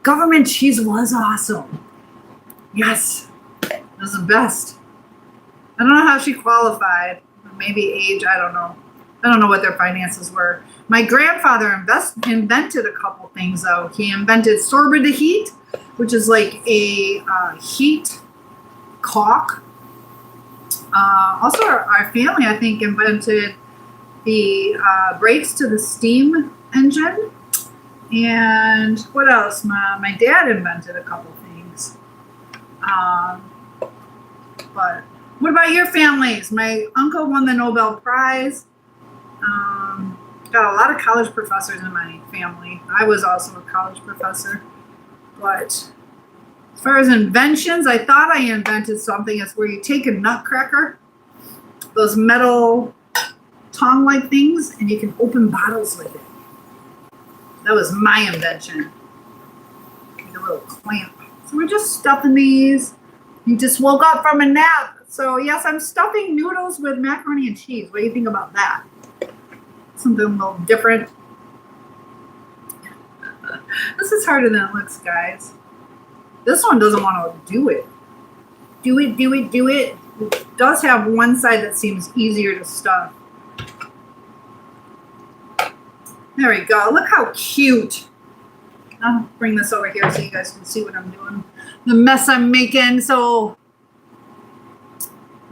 A: Government cheese was awesome. Yes, it was the best. I don't know how she qualified. Maybe age, I don't know. I don't know what their finances were. My grandfather invented a couple things, though. He invented sorbet de heat, which is like a heat caulk. Also, our family, I think, invented the brakes to the steam engine. And what else? My dad invented a couple things. But what about your families? My uncle won the Nobel Prize. Got a lot of college professors in my family. I was also a college professor. But as far as inventions, I thought I invented something. It's where you take a nutcracker, those metal tongue-like things, and you can open bottles with it. That was my invention. Like a little clamp. So we're just stuffing these. You just woke up from a nap. So yes, I'm stuffing noodles with macaroni and cheese. What do you think about that? Something a little different. This is harder than it looks, guys. This one doesn't want to do it. Do it, do it, do it. It does have one side that seems easier to stuff. There we go. Look how cute. I'll bring this over here so you guys can see what I'm doing. The mess I'm making. So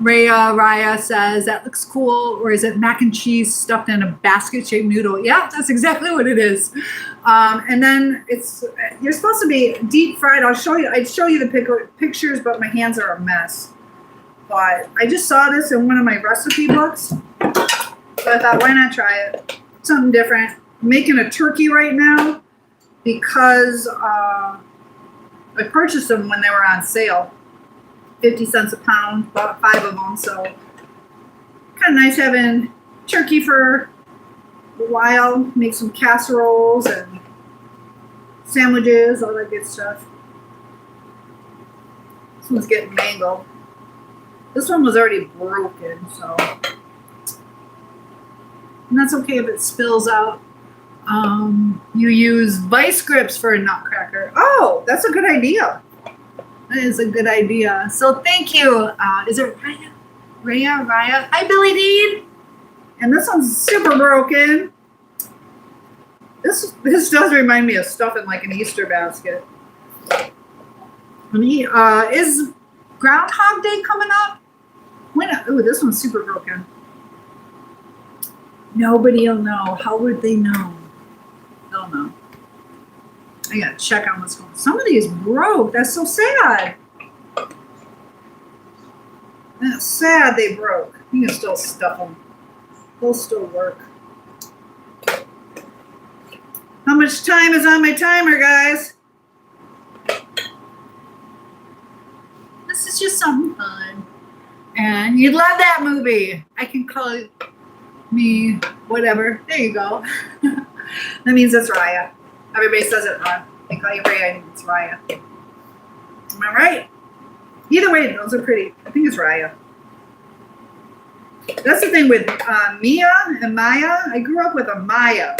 A: Raya says, that looks cool. Or is it mac and cheese stuffed in a basket-shaped noodle? Yeah, that's exactly what it is. And then you're supposed to be deep fried. I'd show you the pictures, but my hands are a mess. But I just saw this in one of my recipe books. So I thought, why not try it? Something different. I'm making a turkey right now because I purchased them when they were on sale. 50 cents a pound, bought 5 of them. So kind of nice having turkey for a while. Make some casseroles and sandwiches, all that good stuff. This one's getting mangled. This one was already broken, so. And that's okay if it spills out. You use vice grips for a nutcracker. Oh, that's a good idea. That is a good idea. So thank you. Is it Raya? Raya? Hi, Billy Dean. And this one's super broken. This does remind me of stuffing like an Easter basket. And is Groundhog Day coming up? Ooh, this one's super broken. Nobody will know. How would they know? They'll know. I gotta check on what's going on. Some of these broke. That's so sad. That's sad they broke. You can still stuff them. They'll still work. How much time is on my timer, guys? This is just something fun. And you'd love that movie. I can call it me whatever. There you go. That means it's Raya. Everybody says it wrong. They call you Raya, I think it's Raya. Am I right? Either way, those are pretty. I think it's Raya. That's the thing with Mia and Maya. I grew up with a Maya.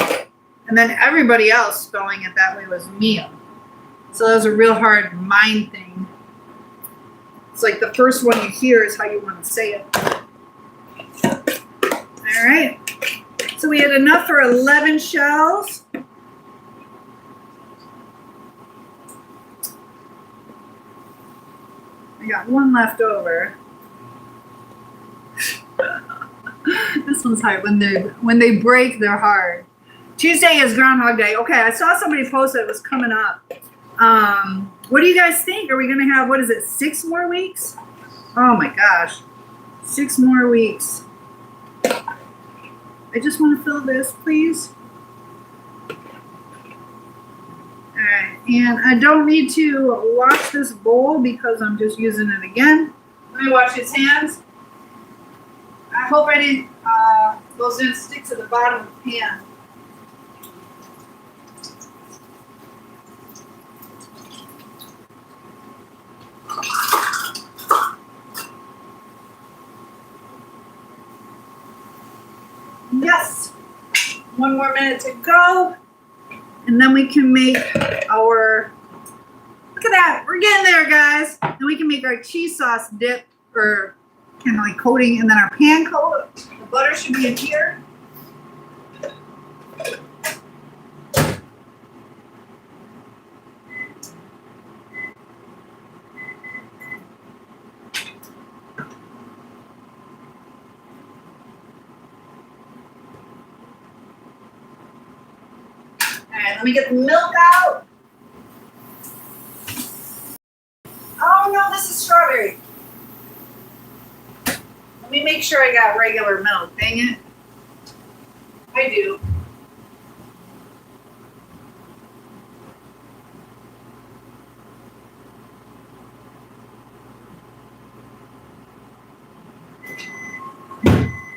A: And then everybody else spelling it that way was Mia. So that was a real hard mind thing. It's like the first one you hear is how you want to say it. All right. So we had enough for 11 shells. got one left over. This one's hard. When they break, they're hard. Tuesday is Groundhog Day. Okay, I saw somebody post that it was coming up. What do you guys think? Are we going to have, what is it, 6 more weeks? Oh my gosh. 6 more weeks. I just want to fill this, please. Alright, and I don't need to wash this bowl because I'm just using it again. Let me wash his hands. I hope I didn't, those didn't stick to the bottom of the pan. Yes, 1 more minute to go. And then we can make our, look at that, we're getting there, guys. Then we can make our cheese sauce dip or kind of like coating, and then our pan coat. The butter should be in here. Let me get the milk out. Oh no, this is strawberry. Let me make sure I got regular milk. Dang it. I do.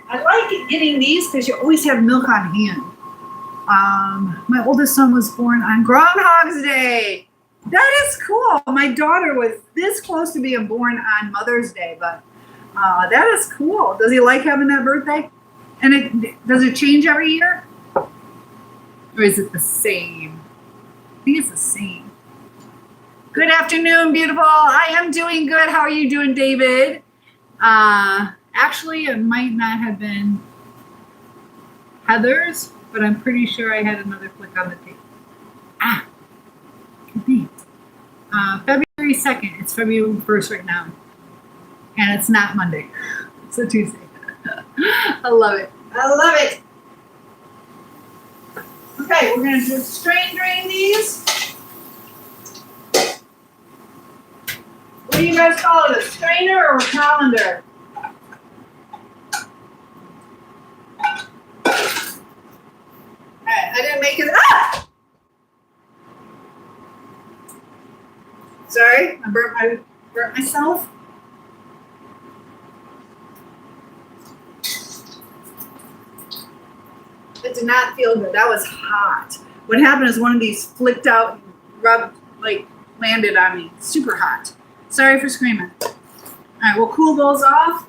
A: I like getting these because you always have milk on hand. My oldest son was born on Groundhog's Day. That is cool. My daughter was this close to being born on Mother's Day, but that is cool. Does he like having that birthday? And does it change every year? Or is it the same? I think it's the same. Good afternoon, beautiful. I am doing good. How are you doing, David? Actually, it might not have been Heather's, but I'm pretty sure I had another click on the tape. Could be. February 2nd. It's February 1st right now. And it's not Monday. It's a Tuesday. I love it. I love it. Okay, we're going to just strain drain these. What do you guys call it? A strainer or a colander? I didn't make it. Ah! Sorry, I burnt myself. It did not feel good. That was hot. What happened is one of these flicked out and rubbed, like, landed on me. Super hot. Sorry for screaming. All right, we'll cool those off.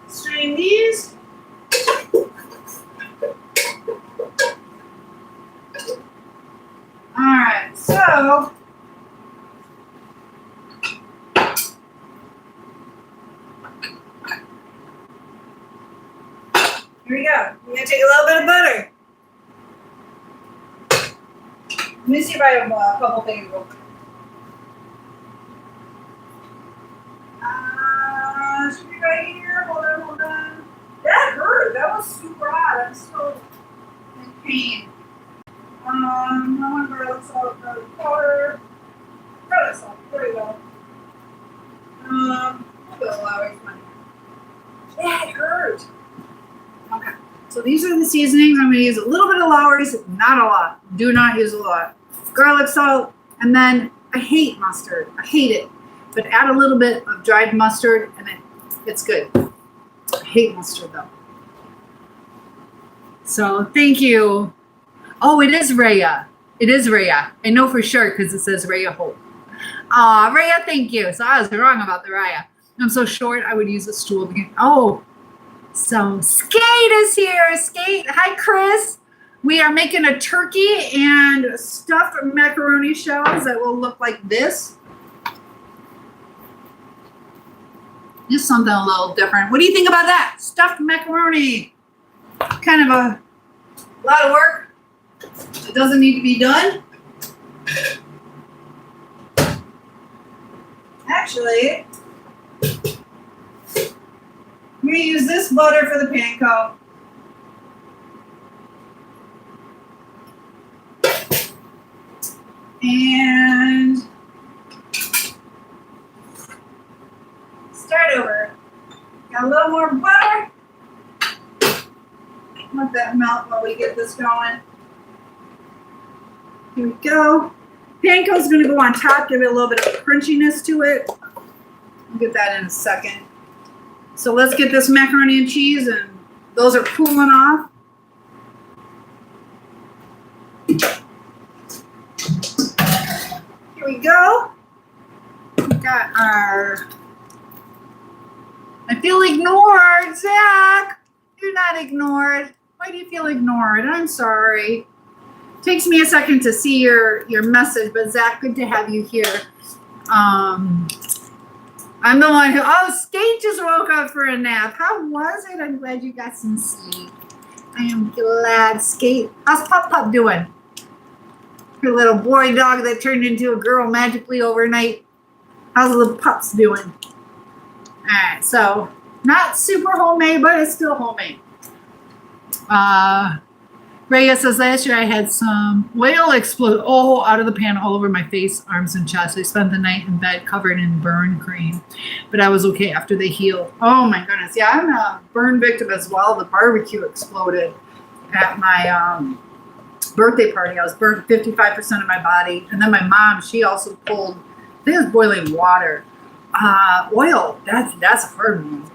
A: Strain these. All right, so here we go. I'm gonna take a little bit of butter. Let me see if I have a couple things real quick. Should be right here. Hold on. That hurt. That was super hot. I'm still in pain. I want to garlic salt, garlic powder. Garlic salt. There we go. A little bit of Lowry's money. That hurt. Okay. So these are the seasonings. I'm going to use a little bit of Lowry's, not a lot. Do not use a lot. Garlic salt, and then I hate mustard. I hate it. But add a little bit of dried mustard, and it's good. I hate mustard, though. So thank you. Oh, it is Rhea. It is Rhea. I know for sure because it says Rhea Hope. Rhea, thank you. So I was wrong about the Rhea. I'm so short, I would use a stool to get. Oh, so Skate is here. Skate. Hi, Chris. We are making a turkey and stuffed macaroni shells that will look like this. Just something a little different. What do you think about that? Stuffed macaroni. kind of a lot of work. It doesn't need to be done. Actually, I'm going to use this butter for the panko. And start over. Got a little more butter. Let that melt while we get this going. Here we go. Panko's going to go on top, give it a little bit of crunchiness to it. We'll get that in a second. So let's get this macaroni and cheese, and those are cooling off. Here we go. We got our... I feel ignored, Zach. You're not ignored. Why do you feel ignored? I'm sorry. Takes me a second to see your message, but Zach, good to have you here. I'm the one who, Skate just woke up for a nap. How was it? I'm glad you got some sleep. I am glad. Skate, how's Pup Pup doing? Your little boy dog that turned into a girl magically overnight. How's the little pups doing? All right, so not super homemade, but it's still homemade. Rhea says, last year I had some oil explode out of the pan all over my face, arms, and chest. I spent the night in bed covered in burn cream, but I was okay after they healed. Oh my goodness. Yeah, I'm a burn victim as well. The barbecue exploded at my birthday party. I was burnt 55% of my body. And then my mom, she also pulled, I think it was boiling water. Oil, that's a hard one.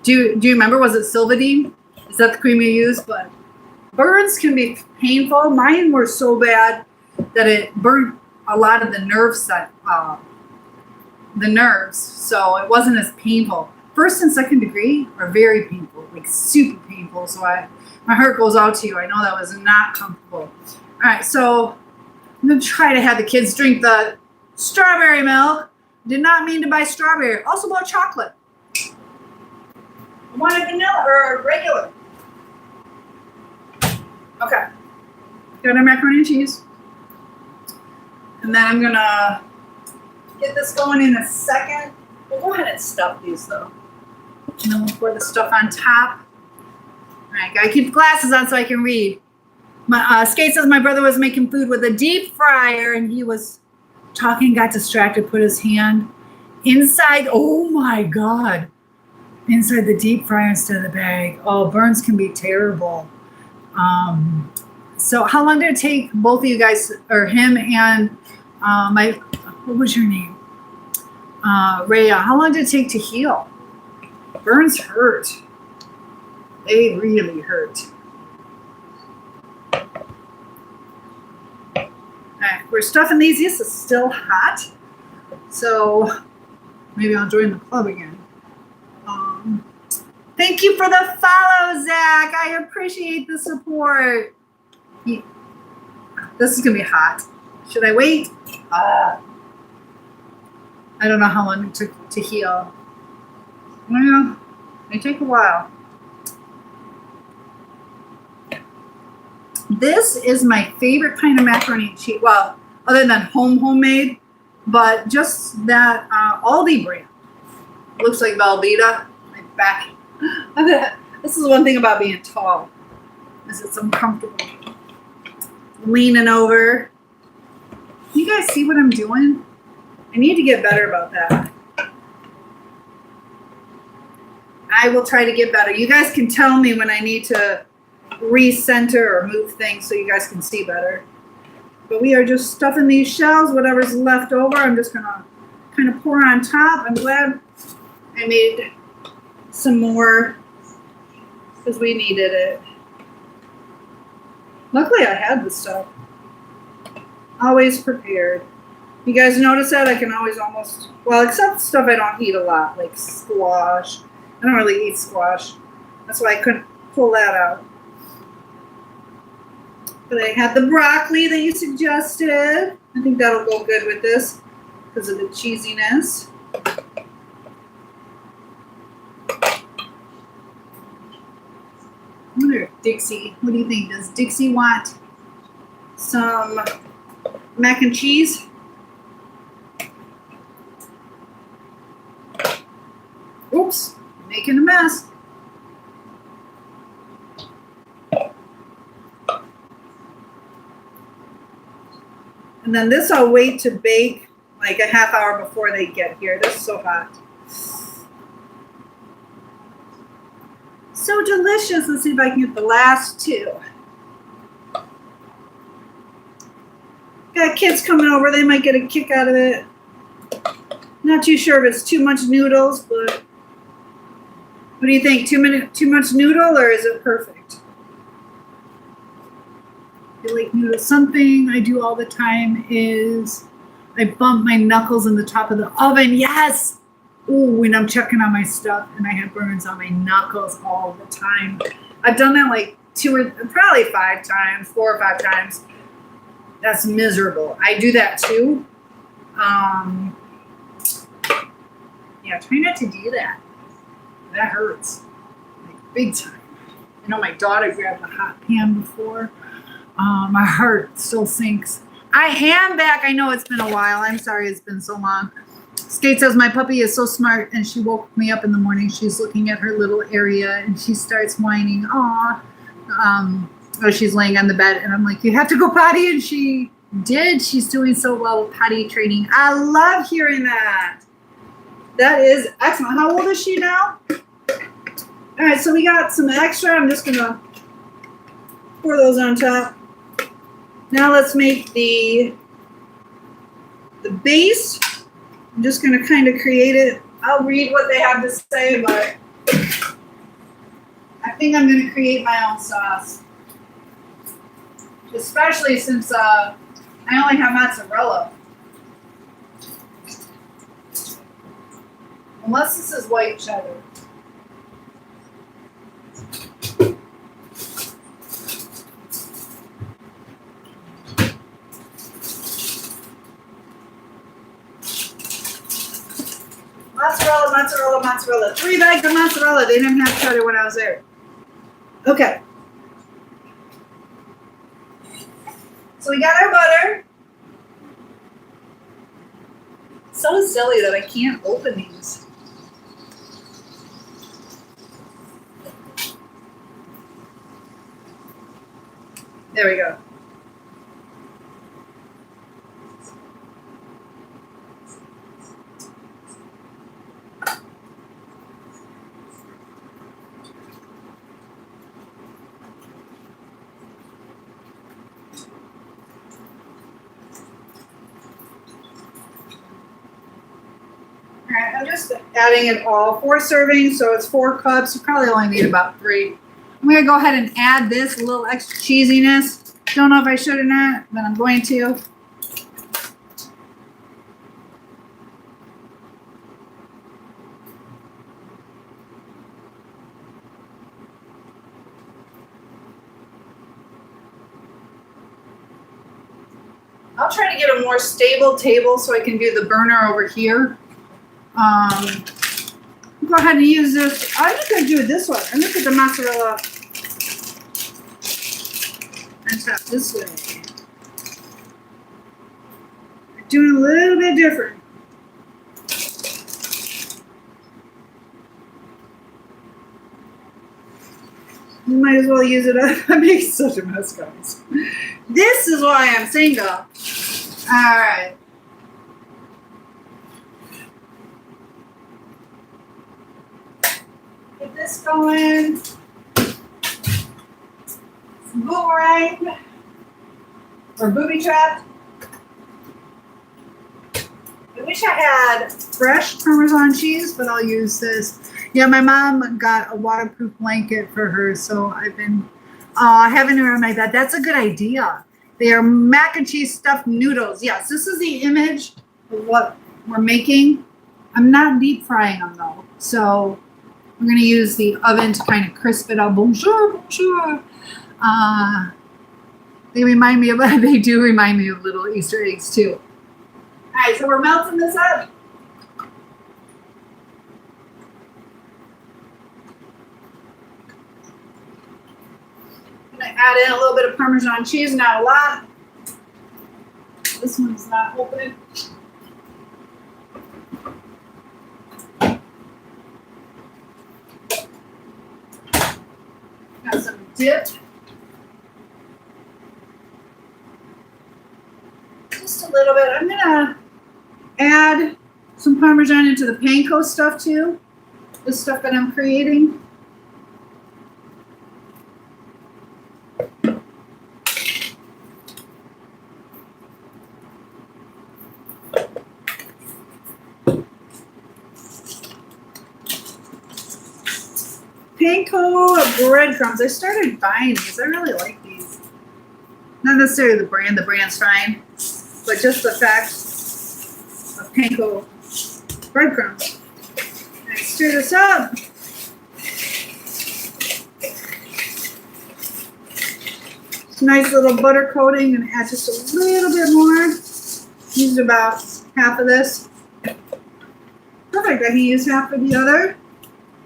A: Do you remember, was it Sylvadine? Is that the cream you use? But burns can be painful. Mine were so bad that it burned a lot of the nerves, so it wasn't as painful. First and second degree are very painful, like super painful. So my heart goes out to you. I know that was not comfortable. All right, so I'm gonna try to have the kids drink the strawberry milk. Did not mean to buy strawberry. Also bought chocolate. I wanted vanilla or regular. Okay. Got our macaroni and cheese. And then I'm gonna get this going in a second. We'll go ahead and stuff these though. And then we'll pour the stuff on top. All right, gotta keep the glasses on so I can read. My Skate says my brother was making food with a deep fryer and he was talking, got distracted, put his hand inside. Oh my God. Inside the deep fryer instead of the bag. Oh, burns can be terrible. So how long did it take both of you guys, or him and what was your name? Rhea, how long did it take to heal? Burns hurt. They really hurt. All right, we're stuffing these. This is still hot. So maybe I'll join the club again. Thank you for the follow, Zach. I appreciate the support. This is going to be hot. Should I wait? I don't know how long it took to heal. Well, it may take a while. This is my favorite kind of macaroni and cheese. Well, other than homemade, but just that Aldi brand. Looks like Velveeta. My back. This is one thing about being tall, is it's uncomfortable. Leaning over. You guys see what I'm doing? I need to get better about that. I will try to get better. You guys can tell me when I need to recenter or move things so you guys can see better. But we are just stuffing these shells. Whatever's left over, I'm just going to kind of pour on top. I'm glad I made some more because we needed it. Luckily, I had the stuff. Always prepared. You guys notice that? I can always almost, well, except stuff I don't eat a lot, like squash. I don't really eat squash. That's why I couldn't pull that out. But I had the broccoli that you suggested. I think that'll go good with this because of the cheesiness. wonder if Dixie, what do you think? Does Dixie want some mac and cheese? Oops, making a mess. And then this I'll wait to bake like a half hour before they get here. This is so hot. So delicious. Let's see if I can get the last two. Got kids coming over. They might get a kick out of it. Not too sure if it's too much noodles, but what do you think? Too much noodle, or is it perfect? I like noodles. Something I do all the time is I bump my knuckles in the top of the oven. Yes! Ooh, when I'm checking on my stuff and I have burns on my knuckles all the time. I've done that like probably 5 times, 4 or 5 times. That's miserable. I do that too. Yeah, try not to do that. That hurts. Like big time. I know my daughter grabbed a hot pan before. My heart still sinks. I am back. I know it's been a while. I'm sorry it's been so long. Skate says my puppy is so smart, and she woke me up in the morning. She's looking at her little area, and she starts whining. Aw. She's laying on the bed, and I'm like, you have to go potty, and she did. She's doing so well with potty training. I love hearing that. That is excellent. How old is she now? All right, so we got some extra. I'm just going to pour those on top. Now let's make the base. I'm just going to kind of create it. I'll read what they have to say, but I think I'm going to create my own sauce. Especially since I only have mozzarella. Unless this is white cheddar. Mozzarella. 3 bags of mozzarella. They didn't have cheddar when I was there. Okay. So we got our butter. So silly that I can't open these. There we go. Alright, I'm just adding it all. 4 servings, so it's 4 cups. You probably only need about 3. I'm going to go ahead and add this, a little extra cheesiness. Don't know if I should or not, but I'm going to. I'll try to get a more stable table so I can do the burner over here. Go ahead and use this. I'm just going to do it this way. I'm going to put the mozzarella on top this way. I'm doing a little bit different. You might as well use it up. I make such a mess, guys. This is why I'm single. All right. Get this going. Some boomerang or booby trap. I wish I had fresh Parmesan cheese, but I'll use this. Yeah, my mom got a waterproof blanket for her, so I've been having her on my bed. That's a good idea. They are mac and cheese stuffed noodles. Yes, this is the image of what we're making. I'm not deep frying them though, so I'm going to use the oven to kind of crisp it up. Bonjour, bonjour. They do remind me of little Easter eggs too. All right, so we're melting this up. gonna add in a little bit of Parmesan cheese, not a lot. This one's not opening. Got some dip. Just a little bit. I'm gonna add some Parmesan into the panko stuff too. The stuff that I'm creating. Panko breadcrumbs. I started buying these. I really like these. Not necessarily the brand. The brand's fine. But just the fact of panko breadcrumbs. And I stir this up. It's a nice little butter coating and add just a little bit more. Used about half of this. Perfect. I can use half of the other.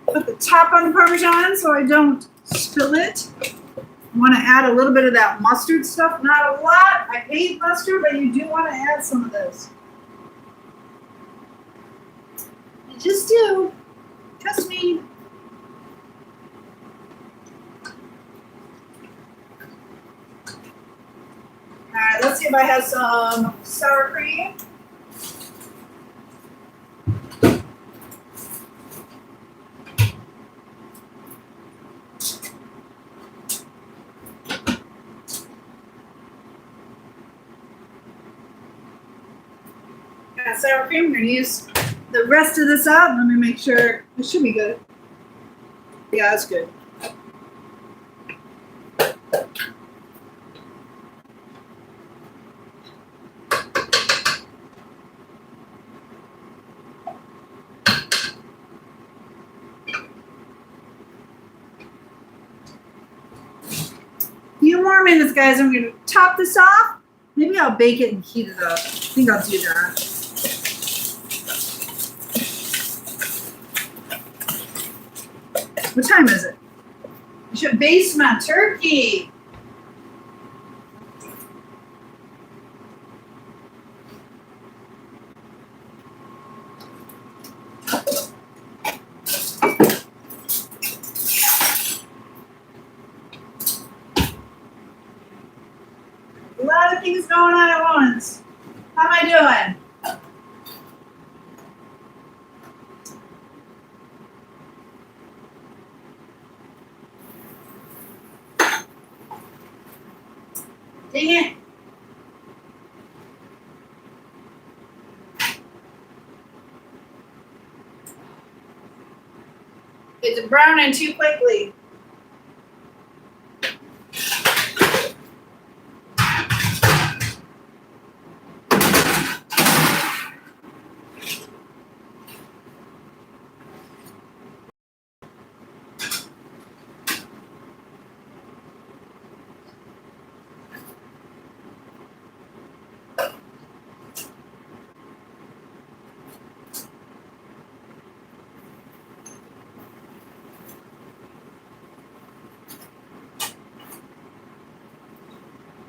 A: Put the top on the Parmesan so I don't spill it. I want to add a little bit of that mustard stuff. Not a lot. I hate mustard, but you do want to add some of this. You just do. Trust me. Alright, let's see if I have some sour cream. Sour cream. We're going to use the rest of this up. Let me make sure. It should be good. Yeah, it's good. A few more minutes, guys. I'm going to top this off. Maybe I'll bake it and heat it up. I think I'll do that. What time is it? I should baste my turkey. A lot of things going on at once. How am I doing? Dang it. It's browning too quickly.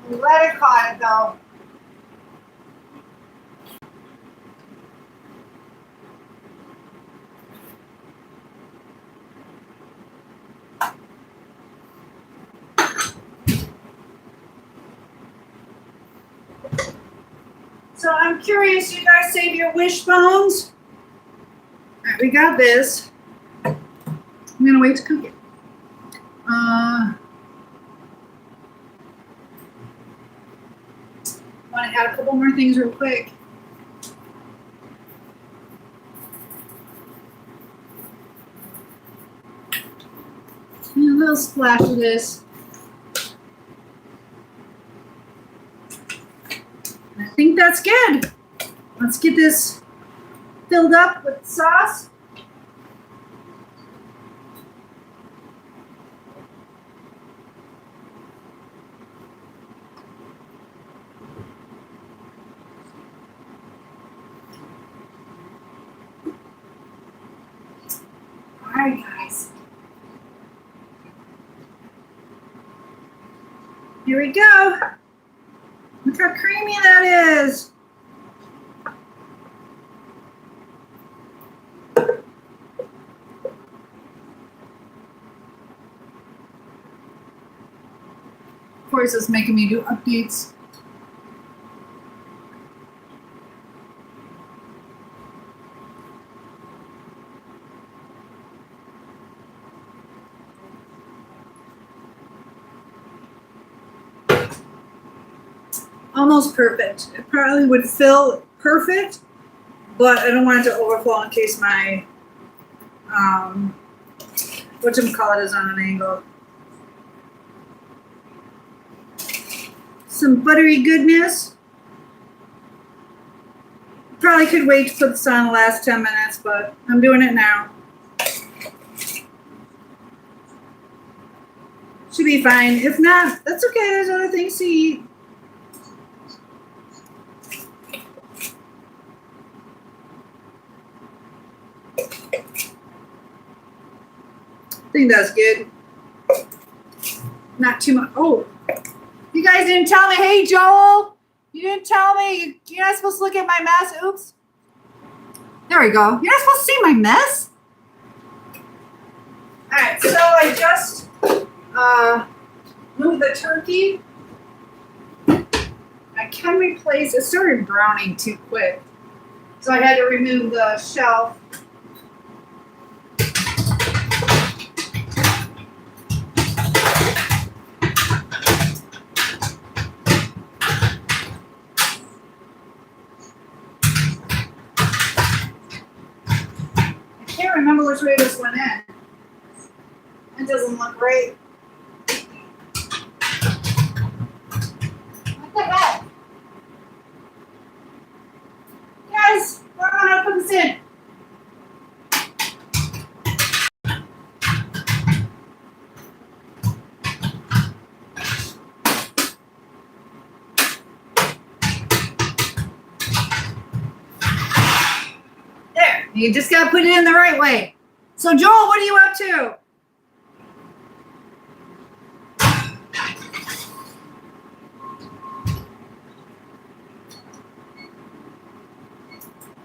A: Let it caught it though. So I'm curious, you guys save your wishbones? Alright, we got this. I'm gonna wait to cook it. Want to add a couple more things real quick. And a little splash of this. I think that's good. Let's get this filled up with sauce. All right, guys. Here we go. Look how creamy that is. Of course, it's making me do updates. Almost perfect. It probably would fill perfect, but I don't want it to overflow in case my whatchamacallit is on an angle. Some buttery goodness. Probably could wait to put this on the last 10 minutes, but I'm doing it now. Should be fine. If not, that's okay. There's other things to eat. I think that's good. Not too much. Oh, you guys didn't tell me. Hey, Joel, you didn't tell me. You're not supposed to look at my mess. Oops. There we go. You're not supposed to see my mess. All right, so I just moved the turkey. I can replace. It started browning too quick, so I had to remove the shelf. I can't remember which way this went in. It doesn't look right. What the heck? Guys, I don't know how to put this in. There, you just gotta put it in the right way. So Joel, what are you up to?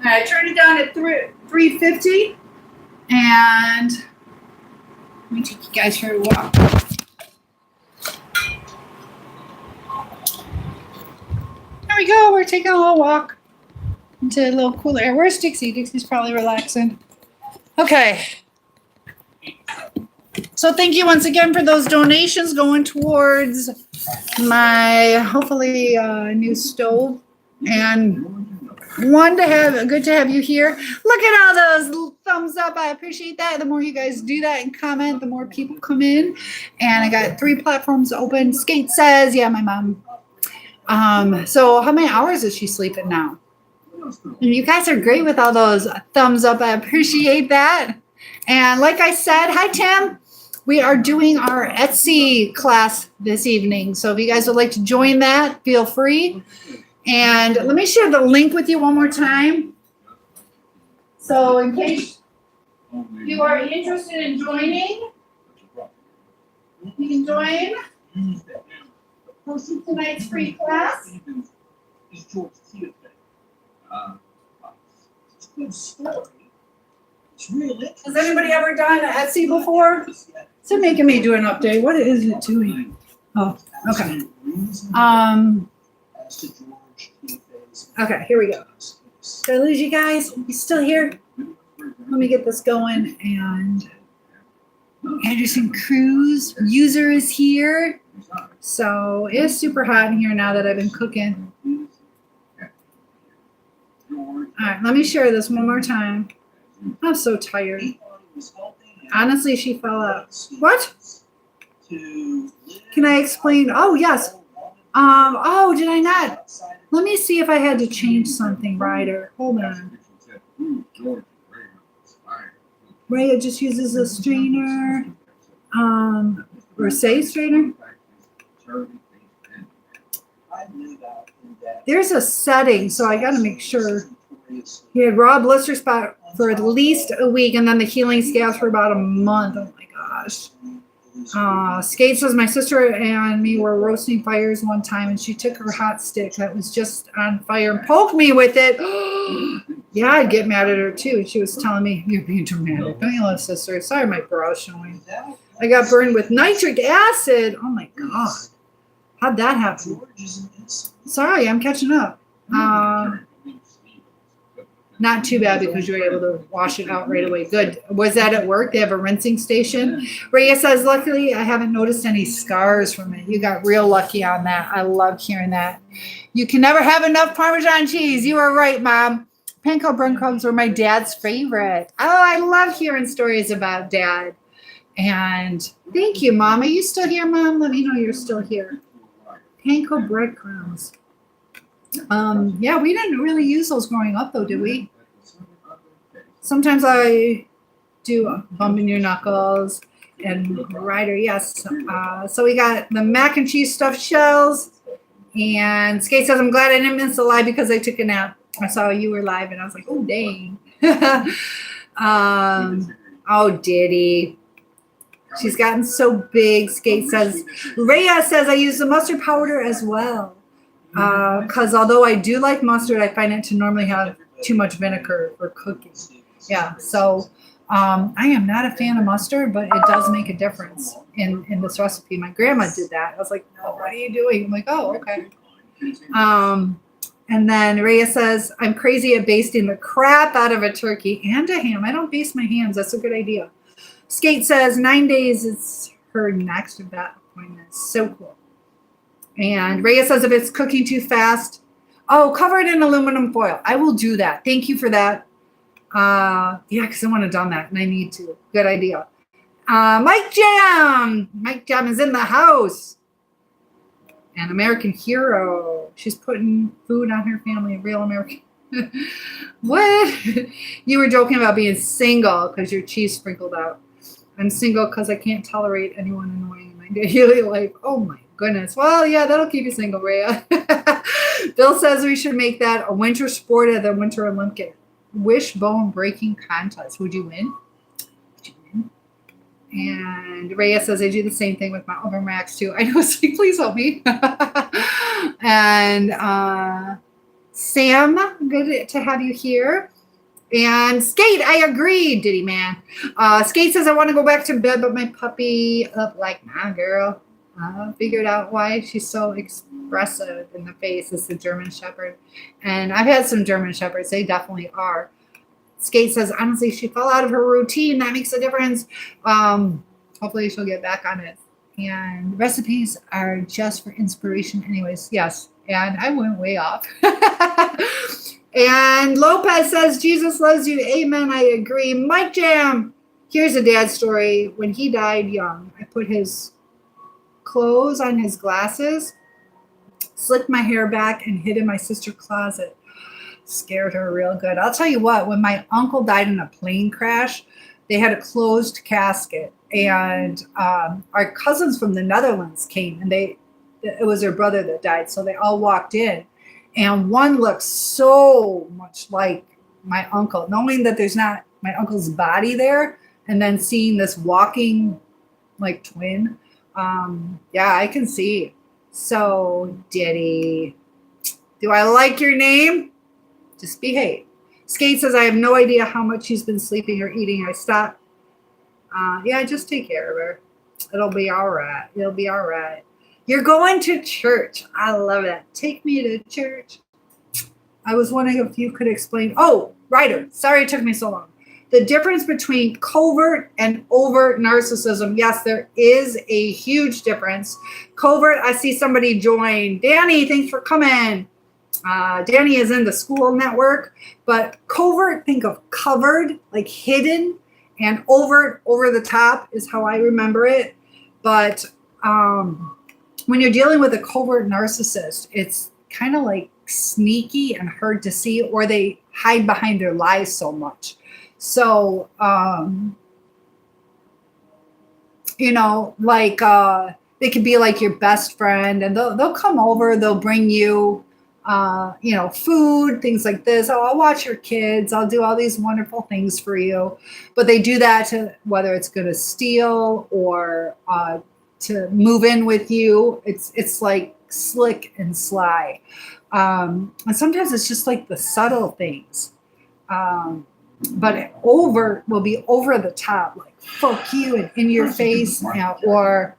A: I turned it down at 350, and let me take you guys for a walk. There we go. We're taking a little walk into a little cooler air. Where's Dixie? Dixie's probably relaxing. Okay. So thank you once again for those donations going towards my hopefully new stove, and good to have you here. Look at all those thumbs up. I appreciate that. The more you guys do that and comment, the more people come in. And I got 3 platforms open. Skate says, yeah, my mom. So how many hours is she sleeping now? And you guys are great with all those thumbs up. I appreciate that. And like I said, hi Tim. We are doing our Etsy class this evening. So if you guys would like to join that, feel free. And let me share the link with you one more time. So in case you are interested in joining, you can join. Hosting tonight's free class. Has anybody ever done Etsy before? Is it making me do an update? What is it doing? Oh, okay. Okay, here we go. Did I lose you guys? You still here? Let me get this going. And Anderson Cruz user is here. So it's super hot in here now that I've been cooking. All right, let me share this one more time. I'm so tired. Honestly, she fell out. What? Can I explain? Oh, yes. Oh, did I not? Let me see if I had to change something, Ryder. Hold on. Raya just uses a strainer. Or say strainer. There's a setting, so I got to make sure. He had raw blister spot for at least a week, and then the healing scabs for about a month. Oh my gosh. Skate says, my sister and me were roasting fires one time, and she took her hot stick that was just on fire and poked me with it. Yeah, I'd get mad at her too. She was telling me, you're being dramatic. Don't you love sister? Sorry, my brow's showing. I got burned with nitric acid. Oh my God. How'd that happen? Sorry, I'm catching up. Not too bad because you were able to wash it out right away. Good. Was that at work? They have a rinsing station. Rhea says, luckily, I haven't noticed any scars from it. You got real lucky on that. I love hearing that. You can never have enough Parmesan cheese. You are right, Mom. Panko breadcrumbs were my dad's favorite. Oh, I love hearing stories about Dad. And thank you, Mom. Are you still here, Mom? Let me know you're still here. Panko breadcrumbs. Yeah, we didn't really use those growing up, though, did we? Sometimes I do bumping your knuckles and Ryder, yes. So we got the mac and cheese stuffed shells. And Skate says, I'm glad I didn't miss the live because I took a nap. I saw you were live, and I was like, oh, dang. Oh, Diddy. She's gotten so big. Skate says, Rhea says, I use the mustard powder as well. Because although I do like mustard, I find it to normally have too much vinegar for cooking. Yeah, so I am not a fan of mustard, but it does make a difference in this recipe. My grandma did that. I was like, oh, what are you doing? I'm like, oh, okay. And then Rhea says, I'm crazy at basting the crap out of a turkey and a ham. I don't baste my hams. That's a good idea. Skate says 9 days is her next vet appointment. So cool. And Rhea says, if it's cooking too fast, oh, cover it in aluminum foil. I will do that. Thank you for that. Yeah, because I want to done that, and I need to. Good idea. Mike Jam. Mike Jam is in the house. An American hero. She's putting food on her family. A real American. What? You were joking about being single because your cheese sprinkled out. I'm single because I can't tolerate anyone annoying in my daily life. Oh my goodness. Well, yeah, that'll keep you single, Rhea. Bill says we should make that a winter sport at the Winter Olympic wishbone breaking contest. Would you win? Would you win? And Rhea says I do the same thing with my Overmax too. I know, it's like, please help me. And Sam, good to have you here. And Skate, I agree, Diddy man. Skate says I want to go back to bed, but my puppy up like, nah, girl. Figured out why she's so expressive in the face. It's the German Shepherd. And I've had some German Shepherds. They definitely are. Skate says, honestly, she fell out of her routine. That makes a difference. Hopefully she'll get back on it. And recipes are just for inspiration anyways. Yes. And I went way off. And Lopez says, Jesus loves you. Amen. I agree. Mike Jam. Here's a dad story. When he died young, I put his clothes on his glasses, slicked my hair back, and hid in my sister's closet. Scared her real good. I'll tell you what, when my uncle died in a plane crash, they had a closed casket. And our cousins from the Netherlands came, and it was their brother that died. So they all walked in. And one looked so much like my uncle, knowing that there's not my uncle's body there, and then seeing this walking like twin. Yeah, I can see. So, Diddy, do I like your name? Just behave. Skate says, I have no idea how much she's been sleeping or eating. I stopped. Yeah, just take care of her. It'll be all right. It'll be all right. You're going to church. I love that. Take me to church. I was wondering if you could explain. Oh, Ryder. Sorry it took me so long. The difference between covert and overt narcissism. Yes, there is a huge difference. Covert, I see somebody join. Danny, thanks for coming. Danny is in the school network. But covert, think of covered, like hidden. And overt, over the top is how I remember it. But when you're dealing with a covert narcissist, it's kind of like sneaky and hard to see, or they hide behind their lies so much. So, like they could be like your best friend, and they'll come over, they'll bring you food, things like this. Oh, I'll watch your kids. I'll do all these wonderful things for you. But they do that to whether it's going to steal or to move in with you. It's like slick and sly. And sometimes it's just like the subtle things. But over will be over the top, like fuck you and in your face, or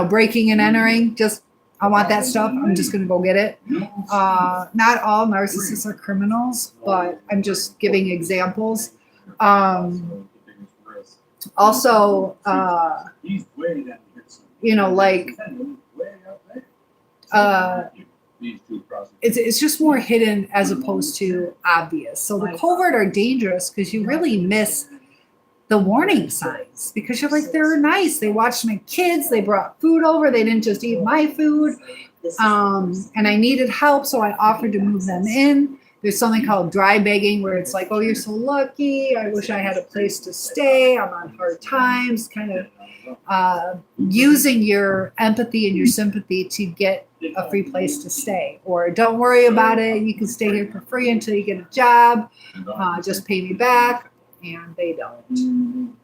A: breaking and entering. Just I want that stuff. I'm just gonna go get it. Not all narcissists are criminals, but I'm just giving examples. Also, it's just more hidden as opposed to obvious. So the covert are dangerous because you really miss the warning signs, because you're like, they're nice. They watched my kids. They brought food over. They didn't just eat my food. And I needed help, so I offered to move them in. There's something called dry begging, where it's like, oh, you're so lucky. I wish I had a place to stay. I'm on hard times. Kind of using your empathy and your sympathy to get a free place to stay. Or don't worry about it. You can stay here for free until you get a job. Just pay me back. And they don't.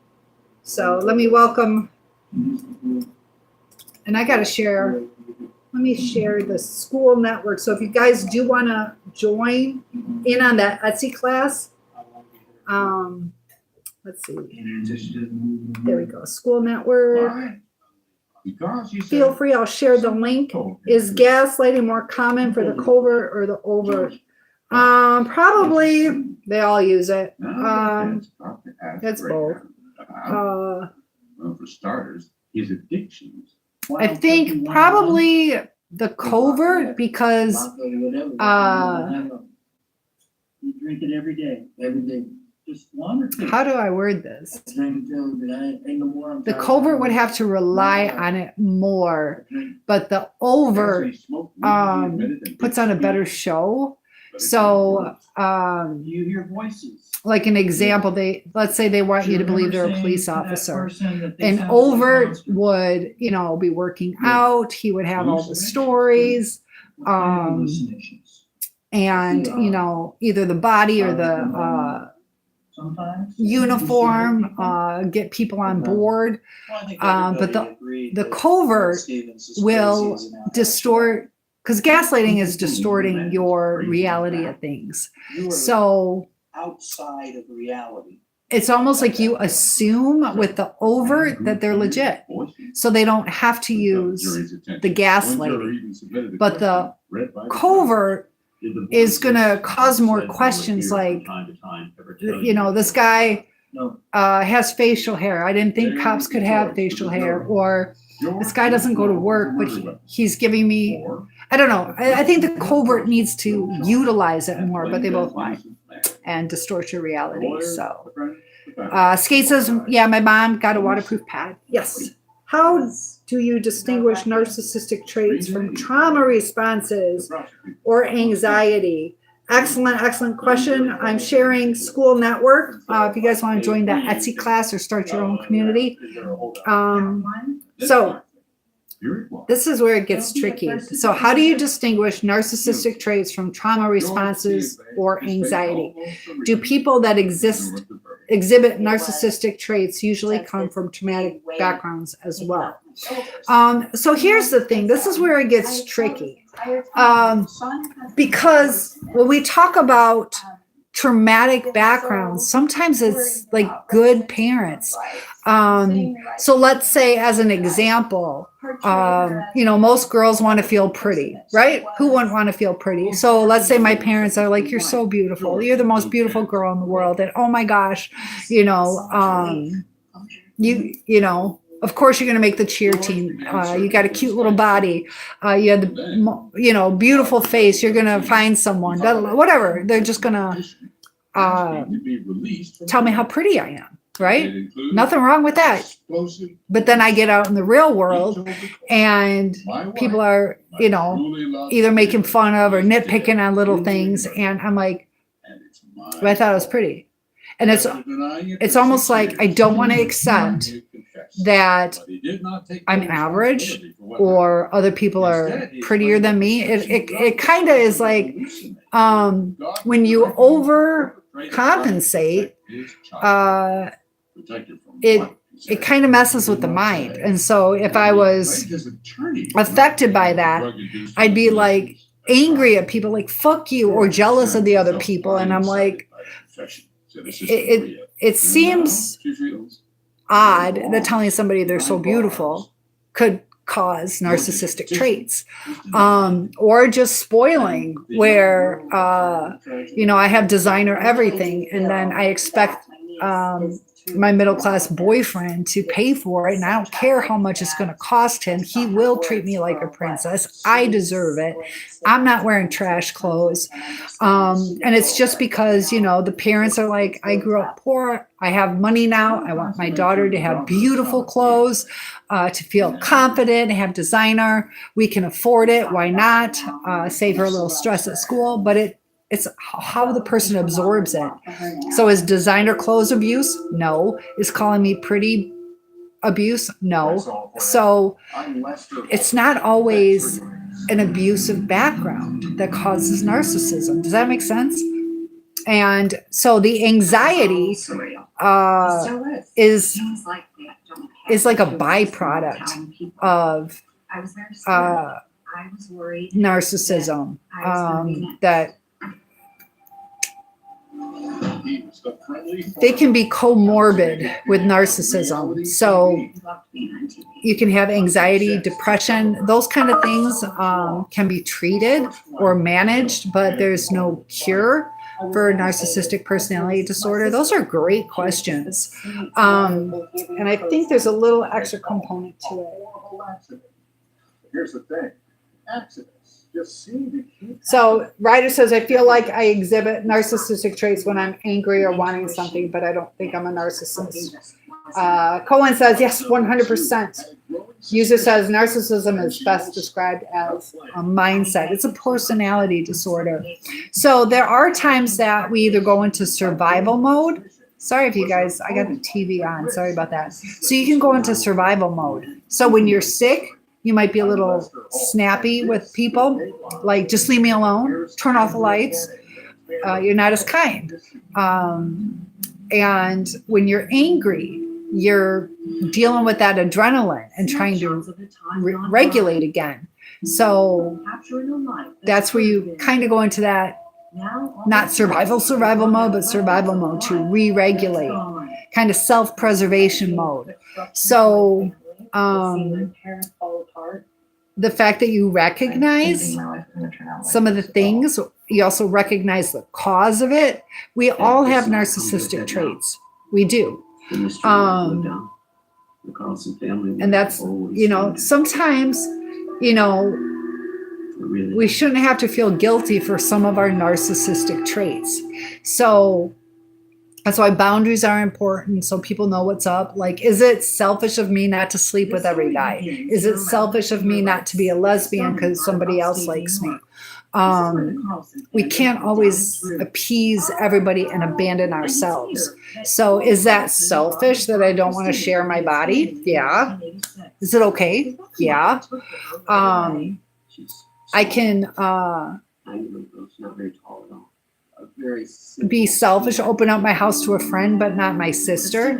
A: So let me welcome, and I got to share, let me share the school network. So if you guys do want to join in on that Etsy class, let's see. There we go. School network. Feel free. I'll share the link. Is gaslighting more common for the covert or the overt? Probably they all use it. It's both.
B: For starters, his addictions.
A: I think probably the covert, because
C: You drink it every day. Just one or two.
A: how do I word this?
C: The
A: The covert would have to rely on it more, but the overt puts on a better show. So,
C: You hear voices.
A: like an example, let's say they want you to believe they're a police officer. An overt would, be working out. He would have all the stories, and either the body or the uniform get people on board. But the covert will distort. Because gaslighting is distorting your reality of things. So
C: Outside of reality.
A: it's almost like you assume with the overt that they're legit. So they don't have to use the gaslighting. But the covert is going to cause more questions like, this guy has facial hair. I didn't think cops could have facial hair. Or this guy doesn't go to work, but he's giving me... I don't know. I think the covert needs to utilize it more, but they both lie and distort your reality. So, Skate says, yeah, my mom got a waterproof pad. Yes. How do you distinguish narcissistic traits from trauma responses or anxiety? Excellent question. I'm sharing school network. If you guys want to join that Etsy class or start your own community. So this is where it gets tricky. So how do you distinguish narcissistic traits from trauma responses or anxiety? Do people that exhibit narcissistic traits usually come from traumatic backgrounds as well? So here's the thing. This is where it gets tricky. Because when we talk about traumatic backgrounds, sometimes it's like good parents. So let's say, as an example, most girls want to feel pretty, right? Who wouldn't want to feel pretty? So let's say my parents are like, you're so beautiful. You're the most beautiful girl in the world. And oh my gosh, of course you're going to make the cheer team. You got a cute little body. You had the, beautiful face. You're going to find someone, whatever. They're just going to tell me how pretty I am. Right? Nothing wrong with that. But then I get out in the real world and people are, either making fun of or nitpicking on little things. And I'm like, but I thought it was pretty. And it's almost like I don't want to accept that
B: but he did not take
A: I'm
B: full
A: average
B: responsibility for what
A: or other people are
B: Instead, he
A: prettier
B: explained
A: than me.
B: that
A: It kind of is like
B: God
A: when you
B: orchestrated
A: overcompensate,
B: his child, protected from
A: it
B: what he said.
A: it kind of messes with the mind. And so if I was
B: His attorney
A: affected by that,
B: drug-induced
A: I'd be like
B: hallucinations.
A: angry at people like fuck you or jealous of the other people. And I'm like, it seems odd that telling somebody they're so beautiful could cause narcissistic traits, or just spoiling where I have designer everything and then I expect my middle-class boyfriend to pay for it, and I don't care how much it's going to cost him. He will treat me like a princess. I deserve it. I'm not wearing trash clothes. And it's just because, the parents are like, I grew up poor. I have money now. I want my daughter to have beautiful clothes, to feel confident, have designer. We can afford it. Why not? Save her a little stress at school. But it's how the person absorbs it. So is designer clothes abuse? No. Is calling me pretty abuse? No. So it's not always an abusive background that causes narcissism. Does that make sense? And so the anxiety is like a byproduct of narcissism, that they can be comorbid with narcissism. So you can have anxiety, depression, those kind of things can be treated or managed, but there's no cure for narcissistic personality disorder. Those are great questions. And I think there's a little extra component to it.
B: Here's the thing. Accidents just seem to keep.
A: So Ryder says, I feel like I exhibit narcissistic traits when I'm angry or wanting something, but I don't think I'm a narcissist. Cohen says, yes, 100%. User says narcissism is best described as a mindset. It's a personality disorder. So there are times that we either go into survival mode. Sorry if you guys, I got the TV on. Sorry about that. So you can go into survival mode. So when you're sick, you might be a little snappy with people, like just leave me alone, turn off the lights. You're not as kind. And when you're angry, you're dealing with that adrenaline and trying to regulate again. So that's where you kind of go into that, not survival mode, but survival mode to re-regulate, kind of self-preservation mode. So the fact that you recognize some of the things, you also recognize the cause of it. We all have narcissistic traits. We do. And that's, sometimes, we shouldn't have to feel guilty for some of our narcissistic traits. So that's why boundaries are important, so people know what's up. Like, is it selfish of me not to sleep with every guy? Is it selfish of me not to be a lesbian because somebody else likes me? We can't always appease everybody and abandon ourselves. So is that selfish that I don't want to share my body? Yeah. Is it okay? Yeah. I can be selfish, open up my house to a friend, but not my sister.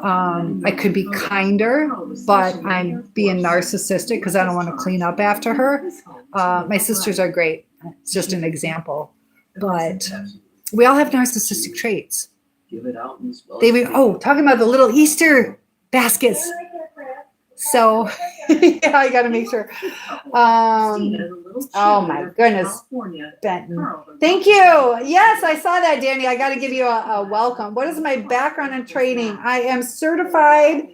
A: I could be kinder, but I'm being narcissistic because I don't want to clean up after her. My sisters are great. It's just an example. But we all have narcissistic traits. Talking about the little Easter baskets. So, yeah, I got to make sure. Oh my goodness, Benton. Thank you. Yes, I saw that, Danny. I got to give you a welcome. What is my background in training? I am certified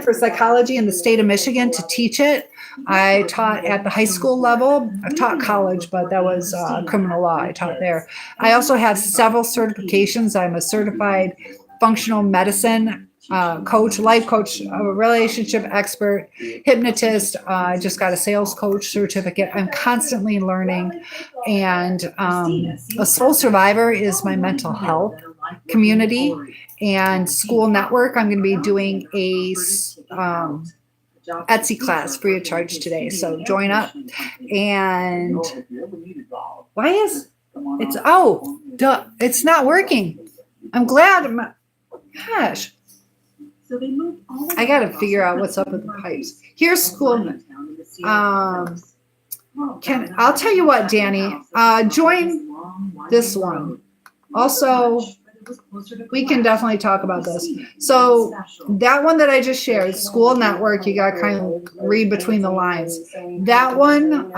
A: for psychology in the state of Michigan to teach it. I taught at the high school level. I've taught college, but that was criminal law. I taught there. I also have several certifications. I'm a certified functional medicine coach, life coach, a relationship expert, hypnotist. I just got a sales coach certificate. I'm constantly learning. And a soul survivor is my mental health community and school network, I'm going to be doing a Etsy class free of charge today. So join up. And
B: If you ever need a dog,
A: why is
B: come on
A: it's,
B: out.
A: oh, duh, it's not working. I'm glad. Gosh,
D: So they moved all the
A: I
D: way
A: got to
D: across
A: figure
D: the
A: out what's up
D: country
A: with the
D: to
A: pipes.
D: Murphy's,
A: Here's
D: a
A: school.
D: mining town in the Sierra Foothills.
A: I'll tell you what, Danny, join this one. Also, we can definitely talk about this. So that one that I just shared, school network, you got to kind of read between the lines. That one,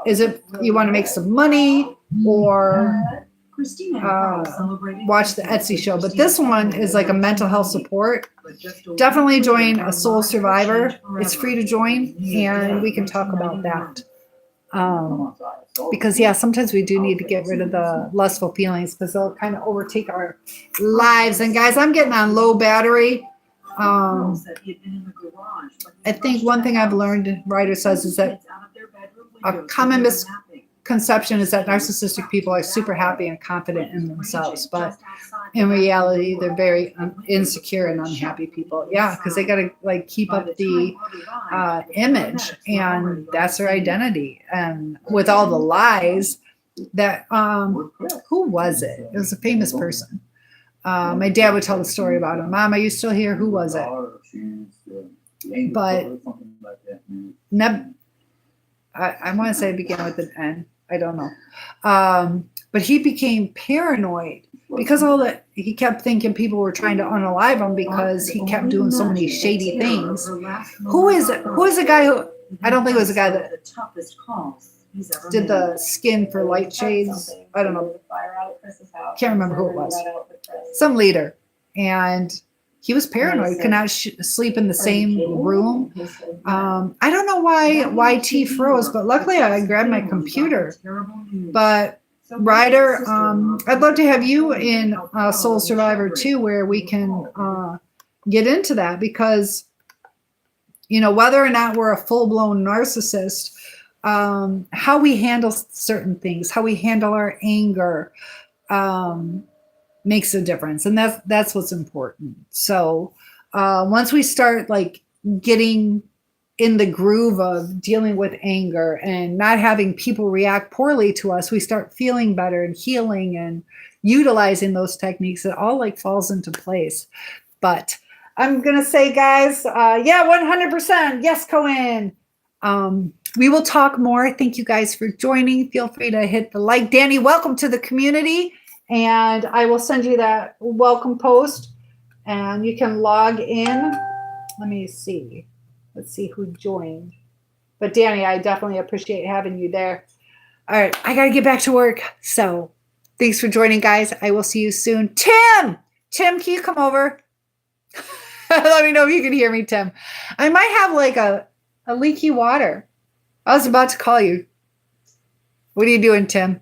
A: is it you want to make some money or watch the Etsy show? But this one is like a mental health support. Definitely join a soul survivor. It's free to join, and we can talk about that. Because yeah, sometimes we do need to get rid of the lustful feelings because they'll kind of overtake our lives. And guys, I'm getting on low battery. I think one thing I've learned, writer says, is that a common misconception is that narcissistic people are super happy and confident in themselves, but in reality, they're very insecure and unhappy people. Yeah, because they got to like keep up the image, and that's their identity. And with all the lies that, who was it? It was a famous person. My dad would tell the story about him. Mom, are you still here? Who was it? But I want to say it began with an N. I don't know. But he became paranoid because all that he kept thinking people were trying to unalive him because he kept doing so many shady things. Who is it? Who is the guy who? I don't think it was the guy that did the skin for light shades. I don't know. Can't remember who it was. Some leader, and he was paranoid. Could not sleep in the same room. I don't know why YT froze, but luckily I grabbed my computer. But Ryder, I'd love to have you in Soul Survivor too, where we can get into that, because you know, whether or not we're a full-blown narcissist, how we handle certain things, how we handle our anger, makes a difference, and that's what's important. So once we start like getting in the groove of dealing with anger and not having people react poorly to us, we start feeling better and healing and utilizing those techniques. It all like falls into place. But I'm gonna say, guys, yeah, 100%, yes, Cohen. We will talk more. Thank you guys for joining. Feel free to hit the like. Danny, welcome to the community. And I will send you that welcome post and you can log in. Let me see. Let's see who joined. But Danny, I definitely appreciate having you there. All right, I got to get back to work. So thanks for joining, guys. I will see you soon. Tim, can you come over? Let me know if you can hear me, Tim. I might have like a leaky water. I was about to call you. What are you doing, Tim?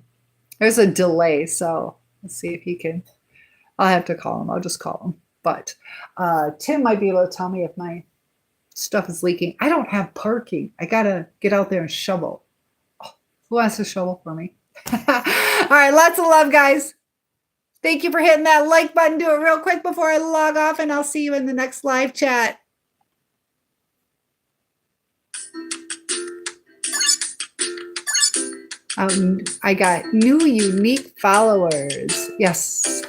A: There's a delay, so let's see if he can. I'll have to call him. I'll just call him. But Tim might be able to tell me if my stuff is leaking. I don't have parking. I got to get out there and shovel. Oh, who wants to shovel for me? All right, lots of love, guys. Thank you for hitting that like button. Do it real quick before I log off, and I'll see you in the next live chat. I got new unique followers. Yes.